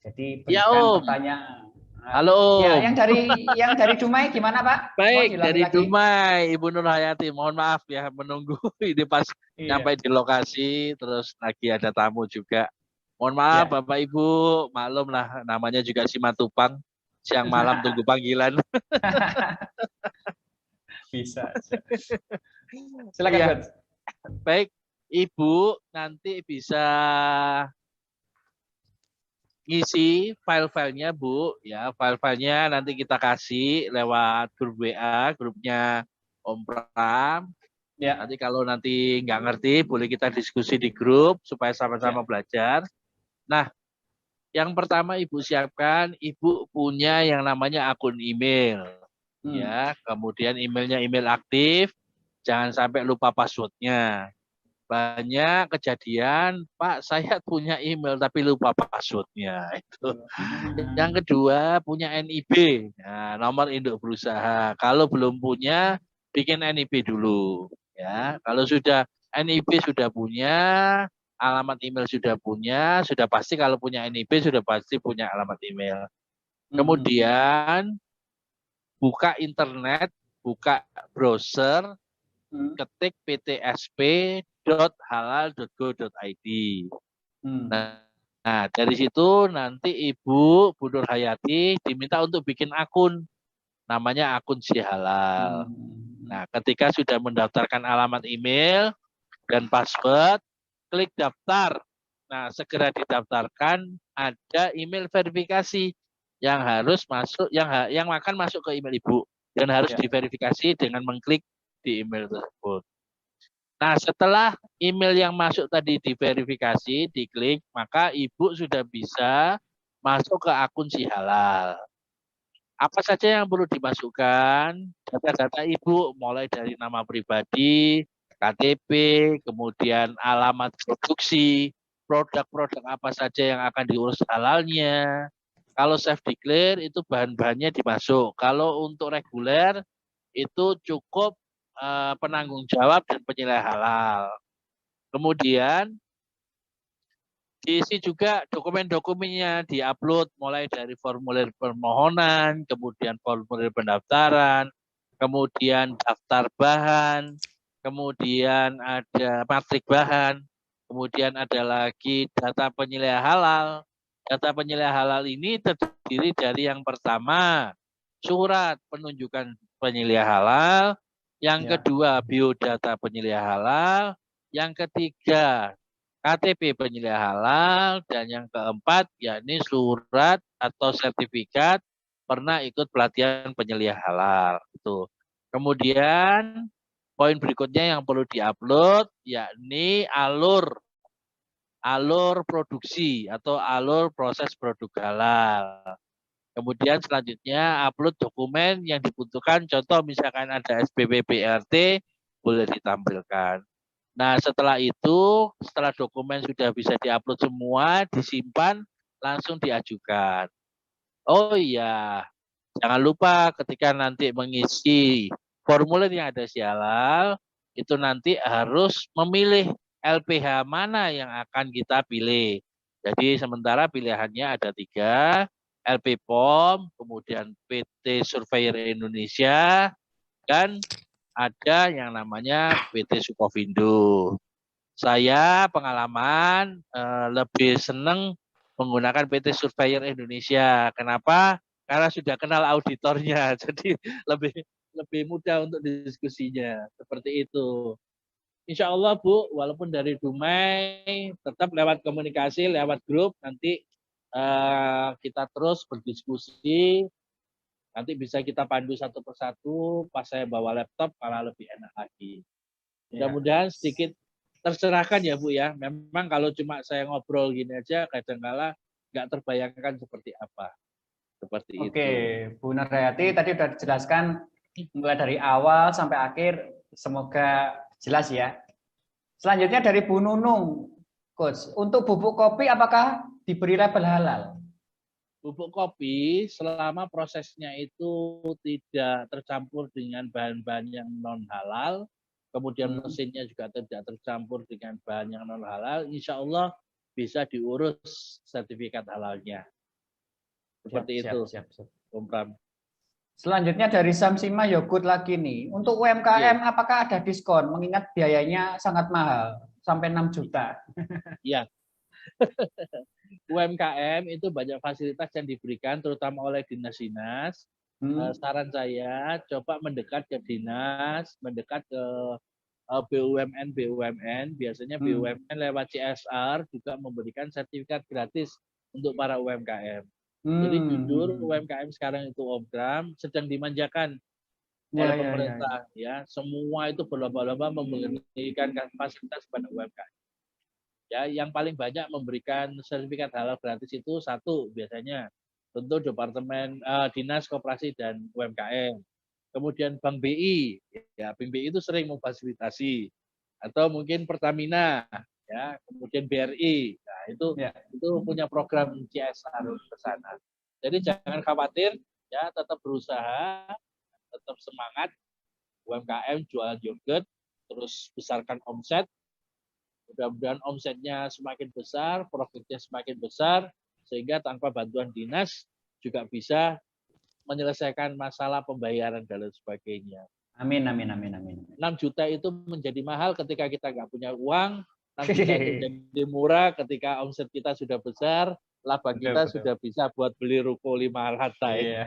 Jadi Ya berikan Om, pertanyaan. halo Ya, Om. yang dari Dumai gimana Pak? Mohon Baik, diulangi dari lagi. Dumai, Ibu Nur Hayati. Mohon maaf ya menunggu ini pas Iya, sampai di lokasi, terus lagi ada tamu juga. Mohon maaf ya. Bapak Ibu, maklum lah namanya juga Simatupang. Siang malam tunggu panggilan. Bisa. Silakan, Iya, Coach. baik. Ibu nanti bisa ngisi file-filenya Bu, ya file-filenya nanti kita kasih lewat grup WA, grupnya Om Pram. Ya, Nanti kalau nanti nggak ngerti, boleh kita diskusi di grup supaya ya. sama-sama belajar. Nah, yang pertama Ibu siapkan, Ibu punya yang namanya akun email. Hmm. Ya, kemudian emailnya email aktif, jangan sampai lupa passwordnya. Banyak kejadian, Pak, saya punya email tapi lupa passwordnya. Itu. Yang kedua, punya NIB, nah, nomor induk berusaha. Kalau belum punya, bikin NIB dulu. Ya, kalau sudah NIB sudah punya, alamat email sudah pasti kalau punya NIB sudah pasti punya alamat email. Hmm. Kemudian buka internet, buka browser, Hmm. ketik ptsp.halal.go.id. Hmm. Nah, dari situ nanti Ibu Bu Nur Hayati diminta untuk bikin akun, namanya akun Si Halal. Hmm. Nah, ketika sudah mendaftarkan alamat email dan password, klik daftar. Nah, segera didaftarkan, ada email verifikasi yang harus masuk, yang akan masuk ke email Ibu dan harus Ya. diverifikasi dengan mengklik di email tersebut. Nah, setelah email yang masuk tadi diverifikasi, diklik, maka Ibu sudah bisa masuk ke akun Si Halal. Apa saja yang perlu dimasukkan? Data-data Ibu, mulai dari nama pribadi, KTP, kemudian alamat produksi, produk-produk apa saja yang akan diurus halalnya. Kalau self declare itu bahan-bahannya dimasuk. Kalau untuk reguler itu cukup penanggung jawab dan penilai halal. Kemudian diisi juga dokumen-dokumennya, diupload mulai dari formulir permohonan, kemudian formulir pendaftaran, kemudian daftar bahan, kemudian ada matrik bahan, kemudian ada lagi data penilai halal. Data penilai halal ini terdiri dari yang pertama, surat penunjukan penilai halal, yang Ya. kedua, biodata penilai halal, yang ketiga, KTP penilai halal, dan yang keempat yakni surat atau sertifikat pernah ikut pelatihan penilai halal. Itu. Kemudian poin berikutnya yang perlu diupload yakni alur produksi atau alur proses produk halal. Kemudian selanjutnya upload dokumen yang dibutuhkan, contoh misalkan ada SPP BRT boleh ditampilkan. Nah, setelah itu, setelah dokumen sudah bisa diupload semua, disimpan, langsung diajukan. Oh iya, jangan lupa ketika nanti mengisi formulir yang ada Si Halal, itu nanti harus memilih LPH mana yang akan kita pilih. Jadi sementara pilihannya ada 3, LP POM, kemudian PT Surveyor Indonesia, dan ada yang namanya PT Sukovindo. Saya pengalaman lebih senang menggunakan PT Surveyor Indonesia. Kenapa? Karena sudah kenal auditornya, jadi lebih mudah untuk diskusinya. Seperti itu. Insya Allah Bu, walaupun dari Dumai, tetap lewat komunikasi, lewat grup, nanti kita terus berdiskusi. Nanti bisa kita pandu satu persatu, pas saya bawa laptop malah lebih enak lagi. Mudah-mudahan sedikit tercerahkan ya Bu ya. Memang kalau cuma saya ngobrol gini aja, kadang-kala nggak terbayangkan seperti apa. Seperti itu. Oke, Bu Nurhayati tadi sudah dijelaskan mulai dari awal sampai akhir, semoga jelas ya. Selanjutnya dari Bu Nunung, Coach. Untuk bubuk kopi apakah diberi label halal? Bubuk kopi selama prosesnya itu tidak tercampur dengan bahan-bahan yang non halal, kemudian mesinnya juga tidak tercampur dengan bahan yang non halal, insya Allah bisa diurus sertifikat halalnya. Seperti itu, Om Pram. Selanjutnya dari Samsima Yogurt lagi nih. Untuk UMKM apakah ada diskon? Mengingat biayanya sangat mahal, sampai 6 juta. Iya. UMKM itu banyak fasilitas yang diberikan terutama oleh dinas-dinas. Saran saya coba mendekat ke dinas, mendekat ke BUMN. Biasanya BUMN lewat CSR juga memberikan sertifikat gratis untuk para UMKM. Jadi jujur UMKM sekarang itu Om Pram sedang dimanjakan oleh pemerintah ya. Semua itu berlomba-lomba memberikan fasilitas pada UMKM. Ya, yang paling banyak memberikan sertifikat halal gratis itu satu biasanya tentu Departemen Dinas Koperasi dan UMKM. Kemudian Bank BI, ya Bank BI itu sering memfasilitasi, atau mungkin Pertamina, ya kemudian BRI, nah itu punya program CSR ke sana. Jadi jangan khawatir, ya tetap berusaha, tetap semangat UMKM jualan yogurt, terus besarkan omset. Mudah-mudahan omsetnya semakin besar, profitnya semakin besar, sehingga tanpa bantuan dinas juga bisa menyelesaikan masalah pembayaran dan lain sebagainya. Amin. 6 juta itu menjadi mahal ketika kita nggak punya uang, 6 juta itu menjadi murah ketika omset kita sudah besar, laba kita sudah bisa buat beli ruko 5 lantai.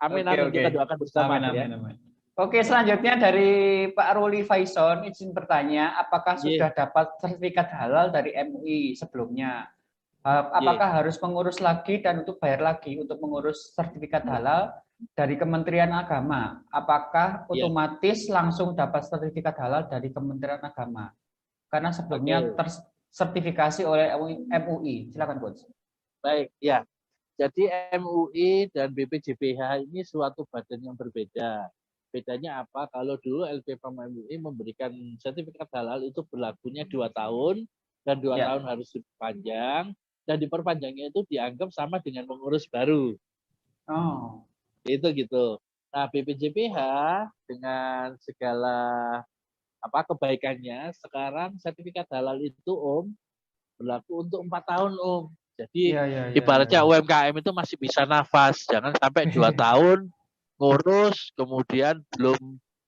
Amin, kita doakan bersama. Amin. Oke, selanjutnya dari Pak Ruli Faison, izin bertanya, apakah Ye, sudah dapat sertifikat halal dari MUI sebelumnya? ye. Apakah harus mengurus lagi dan untuk bayar lagi untuk mengurus sertifikat halal dari Kementerian Agama? Apakah Ya, otomatis langsung dapat sertifikat halal dari Kementerian Agama? Karena sebelumnya oke. tersertifikasi oleh MUI. Silakan, Coach. Baik, ya. Jadi MUI dan BPJPH ini suatu badan yang berbeda. Bedanya apa? Kalau dulu LPPM MUI memberikan sertifikat halal itu berlakunya 2 tahun dan 2 tahun Ya. harus diperpanjang dan diperpanjangnya itu dianggap sama dengan mengurus baru. Oh. Itu gitu. Nah, BPJPH dengan segala kebaikannya sekarang sertifikat halal itu berlaku untuk 4 tahun Jadi Ya, ya, ya, ya, ibaratnya ya. UMKM itu masih bisa nafas, jangan sampai 2 tahun ngurus kemudian belum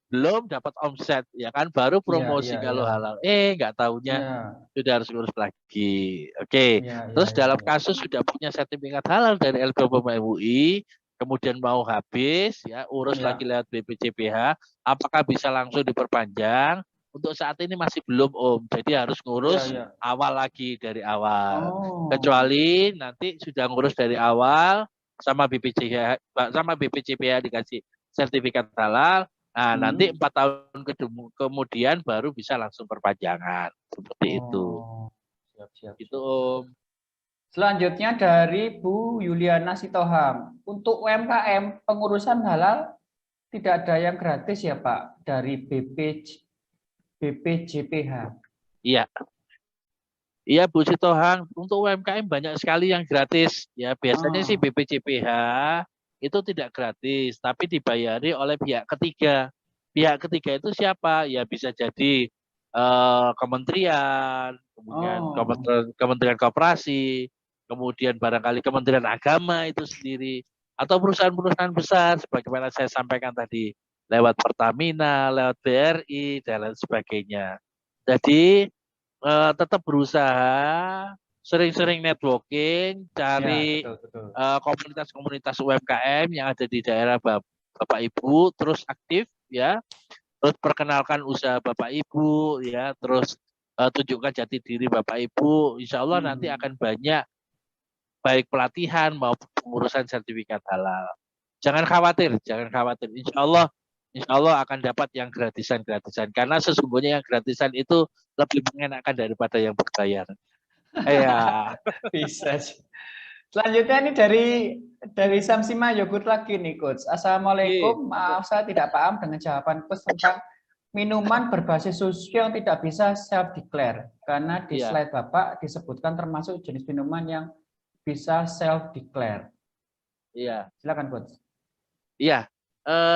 belum dapat omset ya kan baru Iya, promosi iya, kalau iya. halal nggak taunya Iya, sudah harus ngurus lagi. Oke, iya, iya, terus iya, dalam iya. kasus sudah punya sertifikat halal dari LPPM MUI kemudian mau habis ya urus lagi Iya, lewat BPJPH, apakah bisa langsung diperpanjang? Untuk saat ini masih belum jadi harus iya, ngurus iya. awal lagi dari awal. Oh. Kecuali nanti sudah ngurus dari awal sama BPJPH dikasih sertifikat halal. Nah, nanti Hmm. 4 tahun kemudian baru bisa langsung perpanjangan. Seperti itu. Oh. Siap, siap, Itu siap. Om. Selanjutnya dari Bu Yuliana Sitohang. Untuk UMKM, pengurusan halal tidak ada yang gratis ya Pak dari BPJPH. Iya. Iya Bu Sitohang, untuk UMKM banyak sekali yang gratis. Ya, biasanya sih Oh, BPJPH itu tidak gratis, tapi dibayari oleh pihak ketiga. Pihak ketiga itu siapa? Ya bisa jadi kementerian, kemudian oh, kementerian koperasi, kemudian barangkali Kementerian Agama itu sendiri, atau perusahaan-perusahaan besar, sebagaimana saya sampaikan tadi, lewat Pertamina, lewat BRI, dan lain sebagainya. Jadi tetap berusaha sering-sering networking, ya cari betul betul. komunitas-komunitas UMKM yang ada di daerah Bapak Ibu, terus aktif ya, terus perkenalkan usaha Bapak Ibu ya, terus tunjukkan jati diri Bapak Ibu, insya Allah nanti Hmm. akan banyak baik pelatihan maupun pengurusan sertifikat halal. Jangan khawatir. Insya Allah akan dapat yang gratisan-gratisan. Karena sesungguhnya yang gratisan itu lebih mengenakan daripada yang berbayar. Iya. Bisa sih. Selanjutnya ini dari Samsima Yogurt lagi nih Coach. Iya. Assalamualaikum, maaf saya tidak paham dengan jawaban Coach tentang minuman berbasis susu yang tidak bisa self declare karena di Iya. slide Bapak disebutkan termasuk jenis minuman yang bisa self declare. Iya. Silakan Coach. Iya.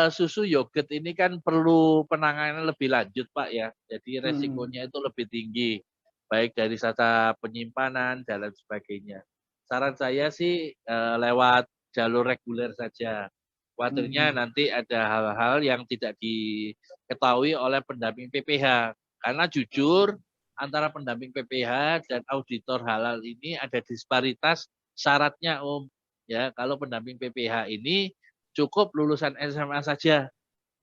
Susu yogurt ini kan perlu penanganan lebih lanjut, Pak ya. Jadi Hmm. resikonya itu lebih tinggi, baik dari sasa penyimpanan dan lain sebagainya. Saran saya sih lewat jalur reguler saja. Khawatirnya Hmm. nanti ada hal-hal yang tidak diketahui oleh pendamping PPH. Karena jujur antara pendamping PPH dan auditor halal ini ada disparitas syaratnya, Om. Ya, kalau pendamping PPH ini cukup lulusan SMA saja,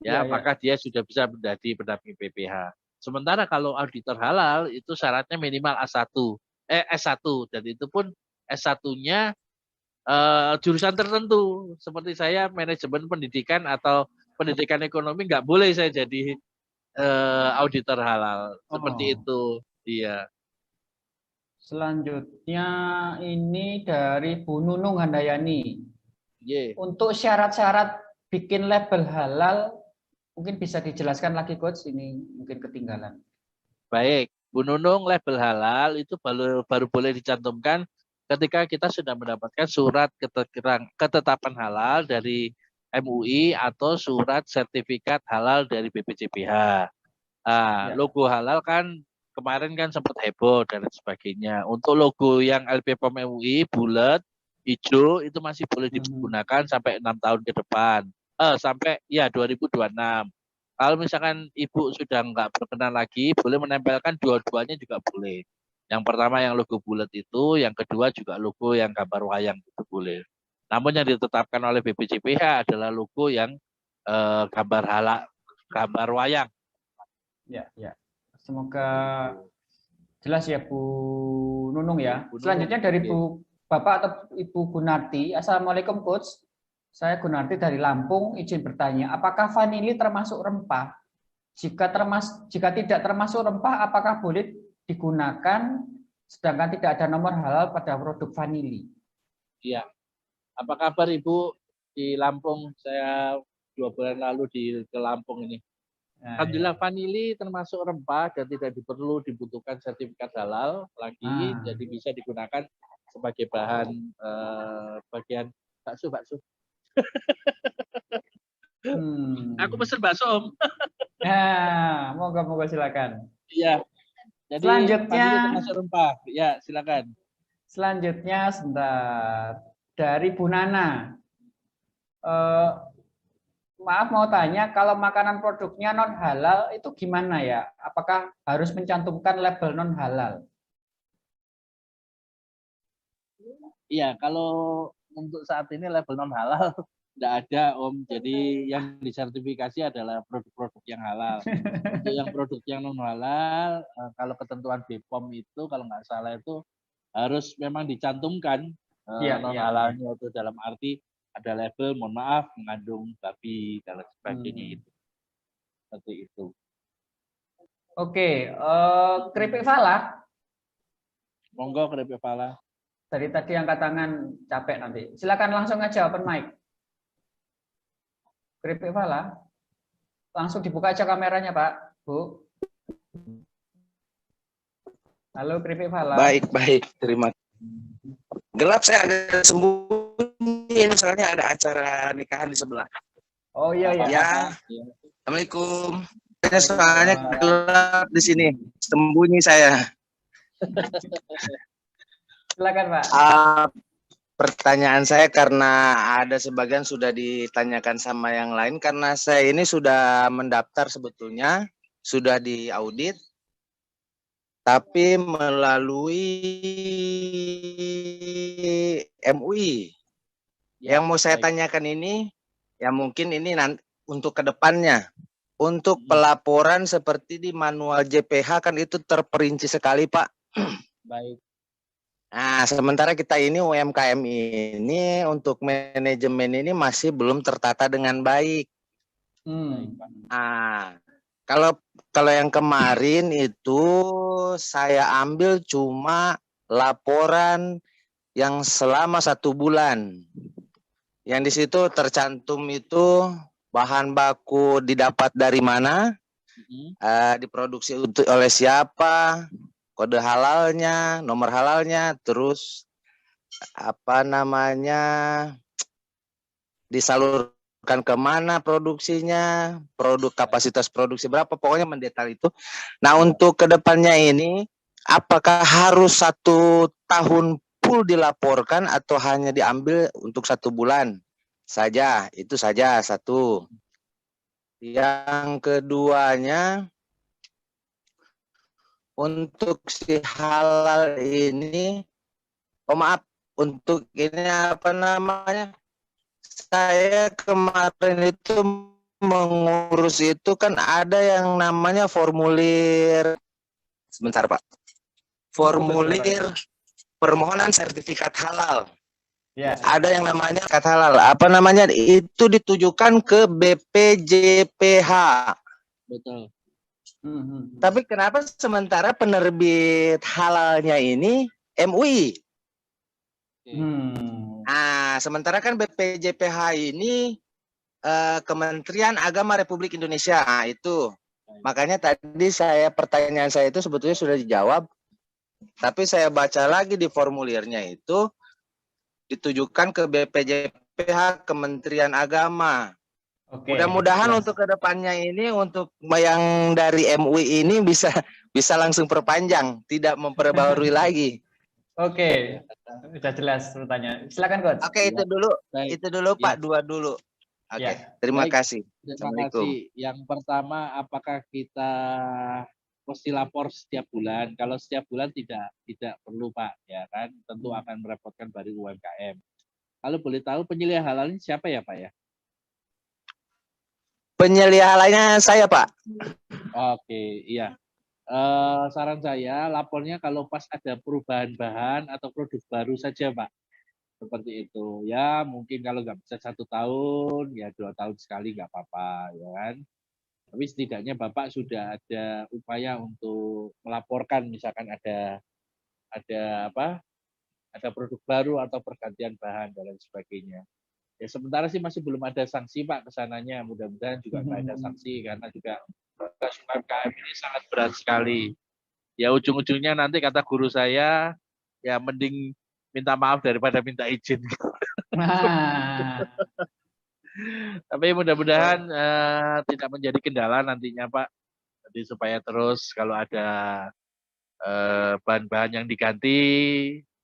ya Ya, maka ya. dia sudah bisa menjadi pendamping PPH. Sementara kalau auditor halal itu syaratnya minimal S1 dan itu pun S1-nya jurusan tertentu. Seperti saya manajemen pendidikan atau pendidikan ekonomi nggak boleh saya jadi auditor halal. Seperti Oh. itu. Iya. Selanjutnya ini dari Bu Nunung Handayani. Yeah. Untuk syarat-syarat bikin label halal, mungkin bisa dijelaskan lagi Coach, ini mungkin ketinggalan. Baik, Bu Nunung, label halal itu baru boleh dicantumkan ketika kita sudah mendapatkan surat ketetapan halal dari MUI atau surat sertifikat halal dari BPJPH. Nah, Ya. logo halal kan kemarin kan sempat heboh dan sebagainya. Untuk logo yang LPPM MUI bulat, hijau itu masih boleh Mhm. digunakan sampai 6 tahun ke depan. Sampai ya 2026. Kalau misalkan ibu sudah nggak berkenan lagi, boleh menempelkan dua-duanya juga boleh. Yang pertama yang logo bulat itu, yang kedua juga logo yang gambar wayang itu boleh. Namun yang ditetapkan oleh BPJPH adalah logo yang gambar halal, gambar wayang. Ya, ya. Semoga jelas ya Bu Nunung ya. Bu Nunung, Selanjutnya dari oke. Bu Bapak atau Ibu Gunarti. Assalamualaikum Coach. Saya Gunarti dari Lampung. Izin bertanya, apakah vanili termasuk rempah? Jika tidak termasuk rempah, apakah boleh digunakan sedangkan tidak ada nomor halal pada produk vanili? Iya. Apa kabar Ibu di Lampung? Saya 2 bulan lalu ke Lampung ini. Nah, Alhamdulillah vanili termasuk rempah dan tidak dibutuhkan sertifikat halal lagi, Ah. jadi bisa digunakan sebagai bahan bagian bakso. Aku pesen bakso Om. Nah, moga-moga silakan. Iya. Jadi Selanjutnya, vanili termasuk rempah. Ya silakan. sebentar dari Bu Nana. Eh, maaf mau tanya, kalau makanan produknya non halal itu gimana ya? Apakah harus mencantumkan label non halal? Iya, kalau untuk saat ini label non halal tidak ada Om. Jadi yang disertifikasi adalah produk-produk yang halal. Untuk yang produk yang non halal, kalau ketentuan BPOM itu kalau nggak salah itu harus memang dicantumkan Iya, non iya, halalnya itu dalam arti ada label mohon maaf mengandung babi dan lain sebagainya itu. Seperti itu. Oke, keripik Falah. Monggo keripik Falah. Dari tadi angkat tangan capek nanti. Silakan langsung aja open mic. Keripik Falah. Langsung dibuka aja kameranya, Pak. Bu. Halo, keripik Falah. Baik, terima kasih. Gelap saya agak sembunyi, soalnya ada acara nikahan di sebelah. Oh iya ya. Ya, Assalamualaikum. Soalnya gelap di sini, sembunyi saya. Silakan Pak. Pertanyaan saya karena ada sebagian sudah ditanyakan sama yang lain, karena saya ini sudah mendaftar sebetulnya, sudah diaudit, tapi melalui MUI. Ya, Yang mau saya baik. tanyakan ini, ya mungkin ini nanti untuk kedepannya, untuk pelaporan seperti di manual JPH kan itu terperinci sekali Pak. Baik. Nah, sementara kita ini UMKM ini untuk manajemen ini masih belum tertata dengan baik. Nah, kalau yang kemarin itu saya ambil cuma laporan yang selama 1 bulan. Yang di situ tercantum itu bahan baku didapat dari mana, diproduksi oleh siapa, kode halalnya, nomor halalnya, terus disalurkan kemana produksinya, produk kapasitas produksi berapa, pokoknya mendetail itu. Nah, untuk kedepannya ini, apakah harus 1 tahun full dilaporkan atau hanya diambil untuk 1 bulan saja? Itu saja satu. Yang keduanya, untuk si halal ini, untuk ini saya kemarin itu mengurus itu kan ada yang namanya formulir, sebentar Pak, formulir permohonan sertifikat halal. Ya. Ada yang namanya sertifikat halal, itu ditujukan ke BPJPH. Betul. Tapi kenapa sementara penerbit halalnya ini MUI? Nah, sementara kan BPJPH ini Kementerian Agama Republik Indonesia. Nah, itu. Makanya tadi pertanyaan saya itu sebetulnya sudah dijawab. Tapi saya baca lagi di formulirnya itu ditujukan ke BPJPH Kementerian Agama. Mudah-mudahan untuk kedepannya ini untuk yang dari MUI ini bisa langsung perpanjang, tidak memperbarui lagi. Oke, sudah jelas pertanyaan. Silakan Coach. Oke, itu dulu. Baik. Itu dulu Pak, 2 dulu. Oke, terima kasih. Terima kasih. Yang pertama, apakah kita mesti lapor setiap bulan? Kalau setiap bulan tidak perlu Pak, ya kan? Tentu akan merepotkan bagi UMKM. Kalau boleh tahu penyelidik halal ini siapa ya Pak ya? Penyelihalannya saya, Pak. Oke, iya. Saran saya lapornya kalau pas ada perubahan bahan atau produk baru saja, Pak. Seperti itu. Ya mungkin kalau nggak bisa 1 tahun, ya 2 tahun sekali nggak apa-apa, ya kan. Tapi setidaknya Bapak sudah ada upaya untuk melaporkan misalkan ada apa, ada produk baru atau pergantian bahan dan lain sebagainya. Ya sementara sih masih belum ada sanksi Pak kesananya. Mudah-mudahan juga nggak ada sanksi karena juga tugas UMKM ini sangat berat sekali. Ya ujung-ujungnya nanti kata guru saya, ya mending minta maaf daripada minta izin. Nah, Tapi mudah-mudahan tidak menjadi kendala nantinya Pak. Jadi supaya terus kalau ada bahan-bahan yang diganti,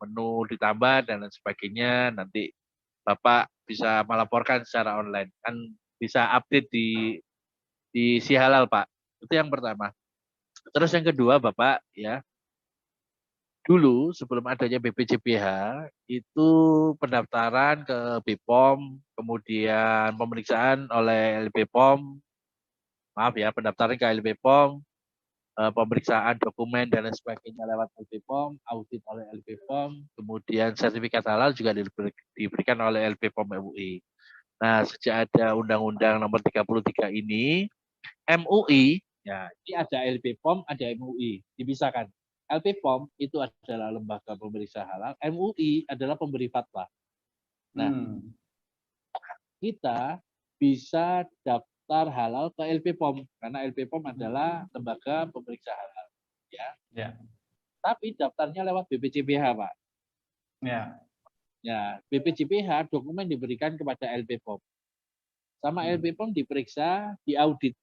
menu ditambah dan lain sebagainya, nanti Bapak bisa melaporkan secara online. Kan bisa update di Si Halal Pak. Itu yang pertama. Terus yang kedua Bapak ya, dulu sebelum adanya BPJPH itu pendaftaran ke BPOM, kemudian pemeriksaan oleh LBPOM, maaf ya, pendaftaran ke LBPOM, pemeriksaan dokumen dan lain sebagainya lewat LBPOM, audit oleh LBPOM, kemudian sertifikat halal juga diberikan oleh LBPOM MUI. Nah, sejak ada Undang-Undang Nomor 33 ini, MUI, ya, ini ada LBPOM, ada MUI, dipisahkan. LBPOM itu adalah lembaga pemeriksa halal, MUI adalah pemberi fatwa. Nah, kita bisa daftar halal ke LBPOM karena LBPOM adalah lembaga pemeriksa halal, ya. ya, Tapi daftarnya lewat BPJPH, Pak. ya. Ya, BPJPH dokumen diberikan kepada LBPOM. Sama LBPOM diperiksa, diaudit.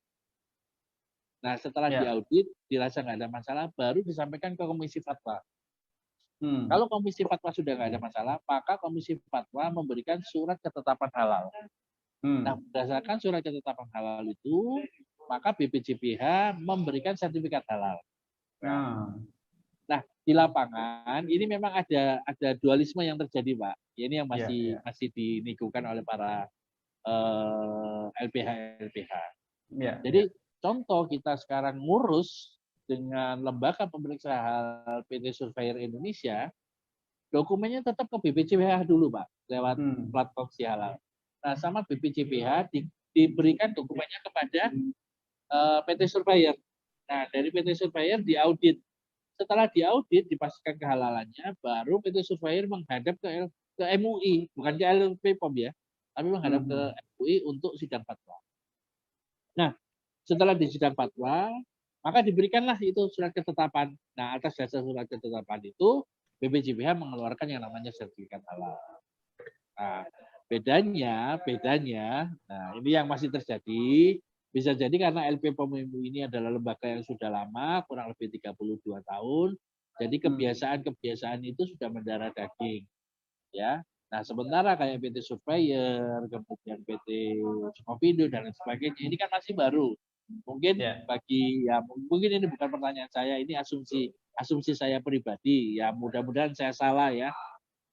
Nah, setelah diaudit, dirasa nggak ada masalah, baru disampaikan ke Komisi Fatwa. Kalau Komisi Fatwa sudah nggak ada masalah, maka Komisi Fatwa memberikan surat ketetapan halal. Nah, berdasarkan surat ketetapan halal itu, maka BPJPH memberikan sertifikat halal. Nah, di lapangan ini memang ada dualisme yang terjadi, Pak. Ini yang masih dinikukan oleh para LPH. Jadi contoh kita sekarang ngurus dengan lembaga pemeriksa halal PT Surveyor Indonesia, dokumennya tetap ke BPJPH dulu, Pak, lewat platform Si Halal. Nah, sama BPJPH diberikan dokumennya kepada PT Surveyor. Nah, dari PT Surveyor diaudit. Setelah diaudit, dipastikan kehalalannya, baru PT Surveyor menghadap ke MUI, bukan ke LPPOM ya, tapi menghadap ke MUI untuk sidang fatwa. Nah, setelah di sidang fatwa, maka diberikanlah itu surat ketetapan. Nah, atas dasar surat ketetapan itu, BPJPH mengeluarkan yang namanya sertifikat halal. Nah, bedanya, nah ini yang masih terjadi, bisa jadi karena LPPOM ini adalah lembaga yang sudah lama, kurang lebih 32 tahun, jadi kebiasaan-kebiasaan itu sudah mendarah daging. Ya. Nah, sementara kayak PT Surveyor, kemudian PT Sukovindo dan lain sebagainya, ini kan masih baru. Mungkin mungkin ini bukan pertanyaan saya, ini asumsi saya pribadi. Ya, mudah-mudahan saya salah ya.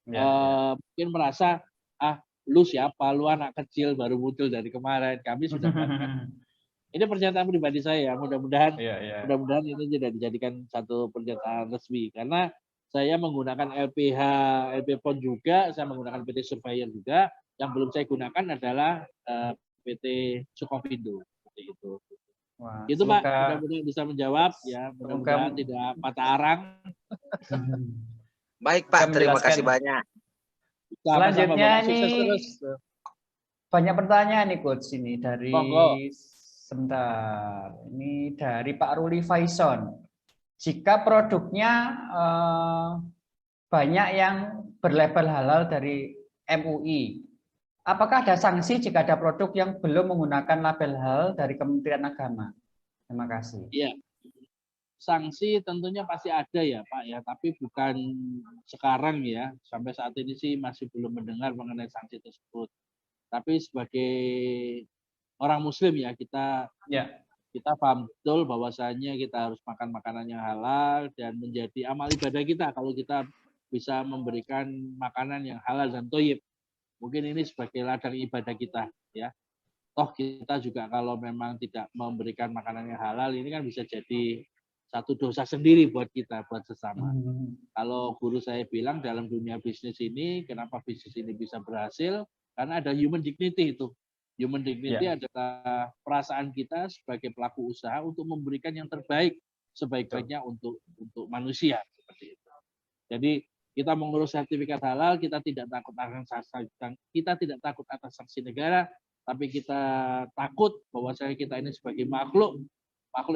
Mungkin merasa lu siapa, lu anak kecil baru muncul dari kemarin, kami sudah melakukan. Ini pernyataan pribadi saya, mudah-mudahan ini tidak dijadikan satu pernyataan resmi karena saya menggunakan LPH, LPPOM juga, saya menggunakan PT Surveyor juga. Yang belum saya gunakan adalah PT Sukovindo, seperti itu. Wah, itu Pak, mudah-mudahan bisa menjawab ya, mudah-mudahan tidak patah arang. Baik Pak, terima kasih banyak. Selanjutnya nih banyak pertanyaan nih Coach ini dari sebentar. Ini dari Pak Ruli Faison. Jika produknya banyak yang berlabel halal dari MUI, apakah ada sanksi jika ada produk yang belum menggunakan label halal dari Kementerian Agama? Terima kasih. Iya. Sanksi tentunya pasti ada ya Pak ya, tapi bukan sekarang ya. Sampai saat ini sih masih belum mendengar mengenai sanksi tersebut. Tapi sebagai orang Muslim ya, kita paham betul bahwasanya kita harus makan makanan yang halal dan menjadi amal ibadah kita kalau kita bisa memberikan makanan yang halal dan thayyib. Mungkin ini sebagai ladang ibadah kita ya. Toh kita juga kalau memang tidak memberikan makanan yang halal, ini kan bisa jadi satu dosa sendiri buat kita, buat sesama. Kalau guru saya bilang dalam dunia bisnis ini, kenapa bisnis ini bisa berhasil? Karena ada human dignity itu. Human dignity adalah perasaan kita sebagai pelaku usaha untuk memberikan yang terbaik sebaik-baiknya untuk manusia seperti itu. Jadi kita mengurus sertifikat halal, kita tidak takut atas sanksi negara, tapi kita takut bahwa kita ini sebagai makhluk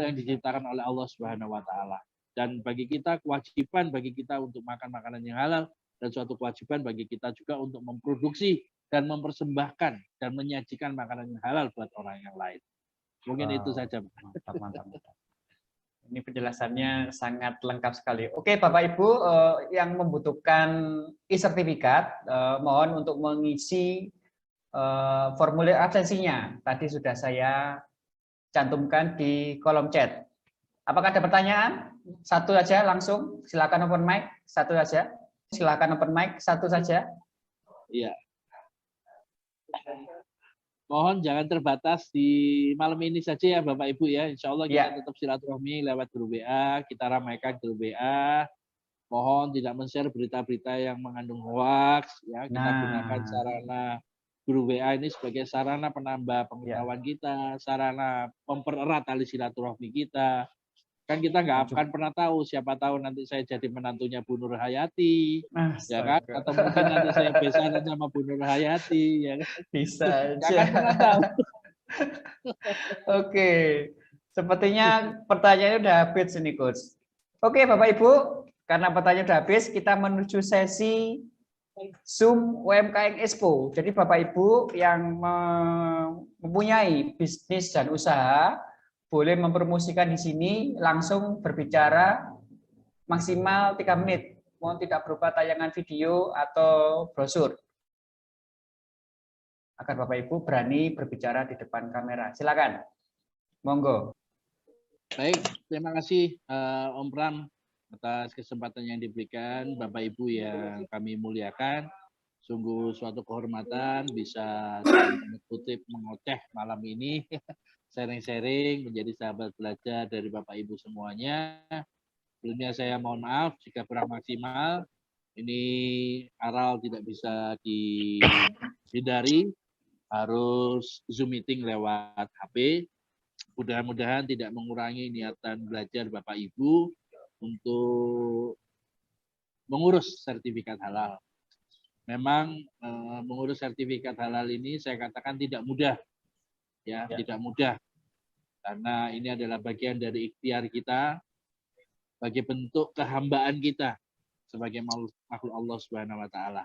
yang diciptakan oleh Allah Subhanahu wa taala. Dan bagi kita kewajiban bagi kita untuk makan makanan yang halal, dan suatu kewajiban bagi kita juga untuk memproduksi dan mempersembahkan dan menyajikan makanan yang halal buat orang yang lain. Mungkin itu saja. Mantap. Ini penjelasannya sangat lengkap sekali. Oke, Bapak Ibu yang membutuhkan e-sertifikat, mohon untuk mengisi formulir absensinya. Tadi sudah saya cantumkan di kolom chat. Apakah ada pertanyaan? Satu saja langsung. Silakan open mic. Satu saja. Silakan open mic. Satu saja. Iya. Mohon jangan terbatas di malam ini saja ya Bapak Ibu ya. Insya Allah kita tetap silaturahmi lewat grup WA, kita ramaikan grup WA. Mohon tidak men-share berita-berita yang mengandung hoax. Ya, kita gunakan sarana grup WA ini sebagai sarana penambah pengetahuan kita, sarana mempererat tali silaturahmi kita. Kan kita nggak akan pernah tahu, siapa tahu nanti saya jadi menantunya Bu Nur Hayati, ya kan? Atau mungkin nanti saya besaran sama Bu Nur Hayati, ya kan? Bisa aja. Nggak akan pernah tahu. Oke, sepertinya pertanyaannya udah habis ini, Coach. Oke, Bapak Ibu, karena pertanyaan udah habis, kita menuju sesi Zoom UMKM Expo. Jadi Bapak Ibu yang mempunyai bisnis dan usaha, boleh mempromosikan di sini, langsung berbicara maksimal 3 menit. Mohon tidak berupa tayangan video atau brosur. Agar Bapak Ibu berani berbicara di depan kamera. Silakan. Monggo. Baik, terima kasih Om Pram atas kesempatan yang diberikan. Bapak Ibu yang kami muliakan. Sungguh suatu kehormatan bisa kutip mengoceh malam ini. Sharing-sharing, menjadi sahabat belajar dari Bapak Ibu semuanya. Sebelumnya saya mohon maaf jika kurang maksimal. Ini aral tidak bisa dihindari, harus Zoom meeting lewat HP. Mudah-mudahan tidak mengurangi niatan belajar Bapak Ibu untuk mengurus sertifikat halal. Memang mengurus sertifikat halal ini saya katakan tidak mudah. Ya, tidak mudah karena ini adalah bagian dari ikhtiar kita, bagi bentuk kehambaan kita sebagai makhluk Allah Subhanahu wa taala.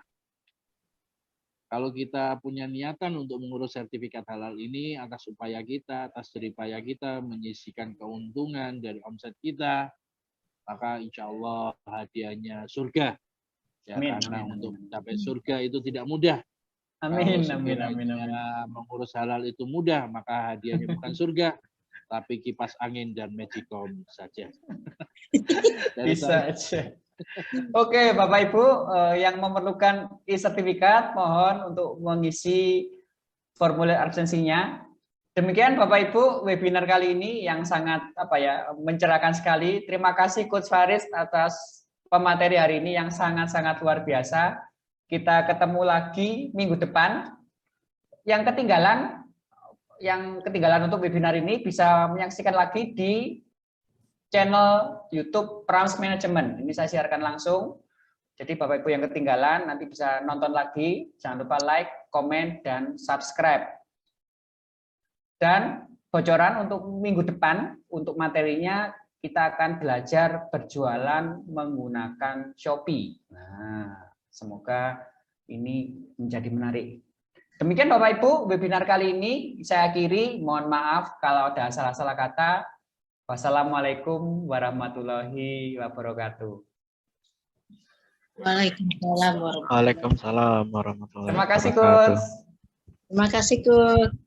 Kalau kita punya niatan untuk mengurus sertifikat halal ini atas upaya kita, atas jeripaya kita menyisihkan keuntungan dari omset kita, maka insya Allah hadiahnya surga. Ya, karena untuk mencapai surga itu tidak mudah. Amin. Mengurus halal itu mudah, maka hadiahnya bukan surga, tapi kipas angin dan magicom saja. Bisa aja. Oke, Bapak Ibu yang memerlukan e-sertifikat, mohon untuk mengisi formulir absensinya. Demikian Bapak Ibu webinar kali ini yang sangat mencerahkan sekali. Terima kasih Coach Faris atas pemateri hari ini yang sangat-sangat luar biasa. Kita ketemu lagi minggu depan. Yang ketinggalan untuk webinar ini bisa menyaksikan lagi di channel YouTube Prams Management. Ini saya siarkan langsung. Jadi Bapak Ibu yang ketinggalan nanti bisa nonton lagi. Jangan lupa like, komen, dan subscribe. Dan bocoran untuk minggu depan, untuk materinya kita akan belajar berjualan menggunakan Shopee. Nah, semoga ini menjadi menarik. Demikian Bapak Ibu, webinar kali ini saya akhiri. Mohon maaf kalau ada salah-salah kata. Wassalamualaikum warahmatullahi wabarakatuh. Waalaikumsalam warahmatullahi wabarakatuh. Waalaikumsalam warahmatullahi wabarakatuh. Terima kasih, Coach. Terima kasih, Coach.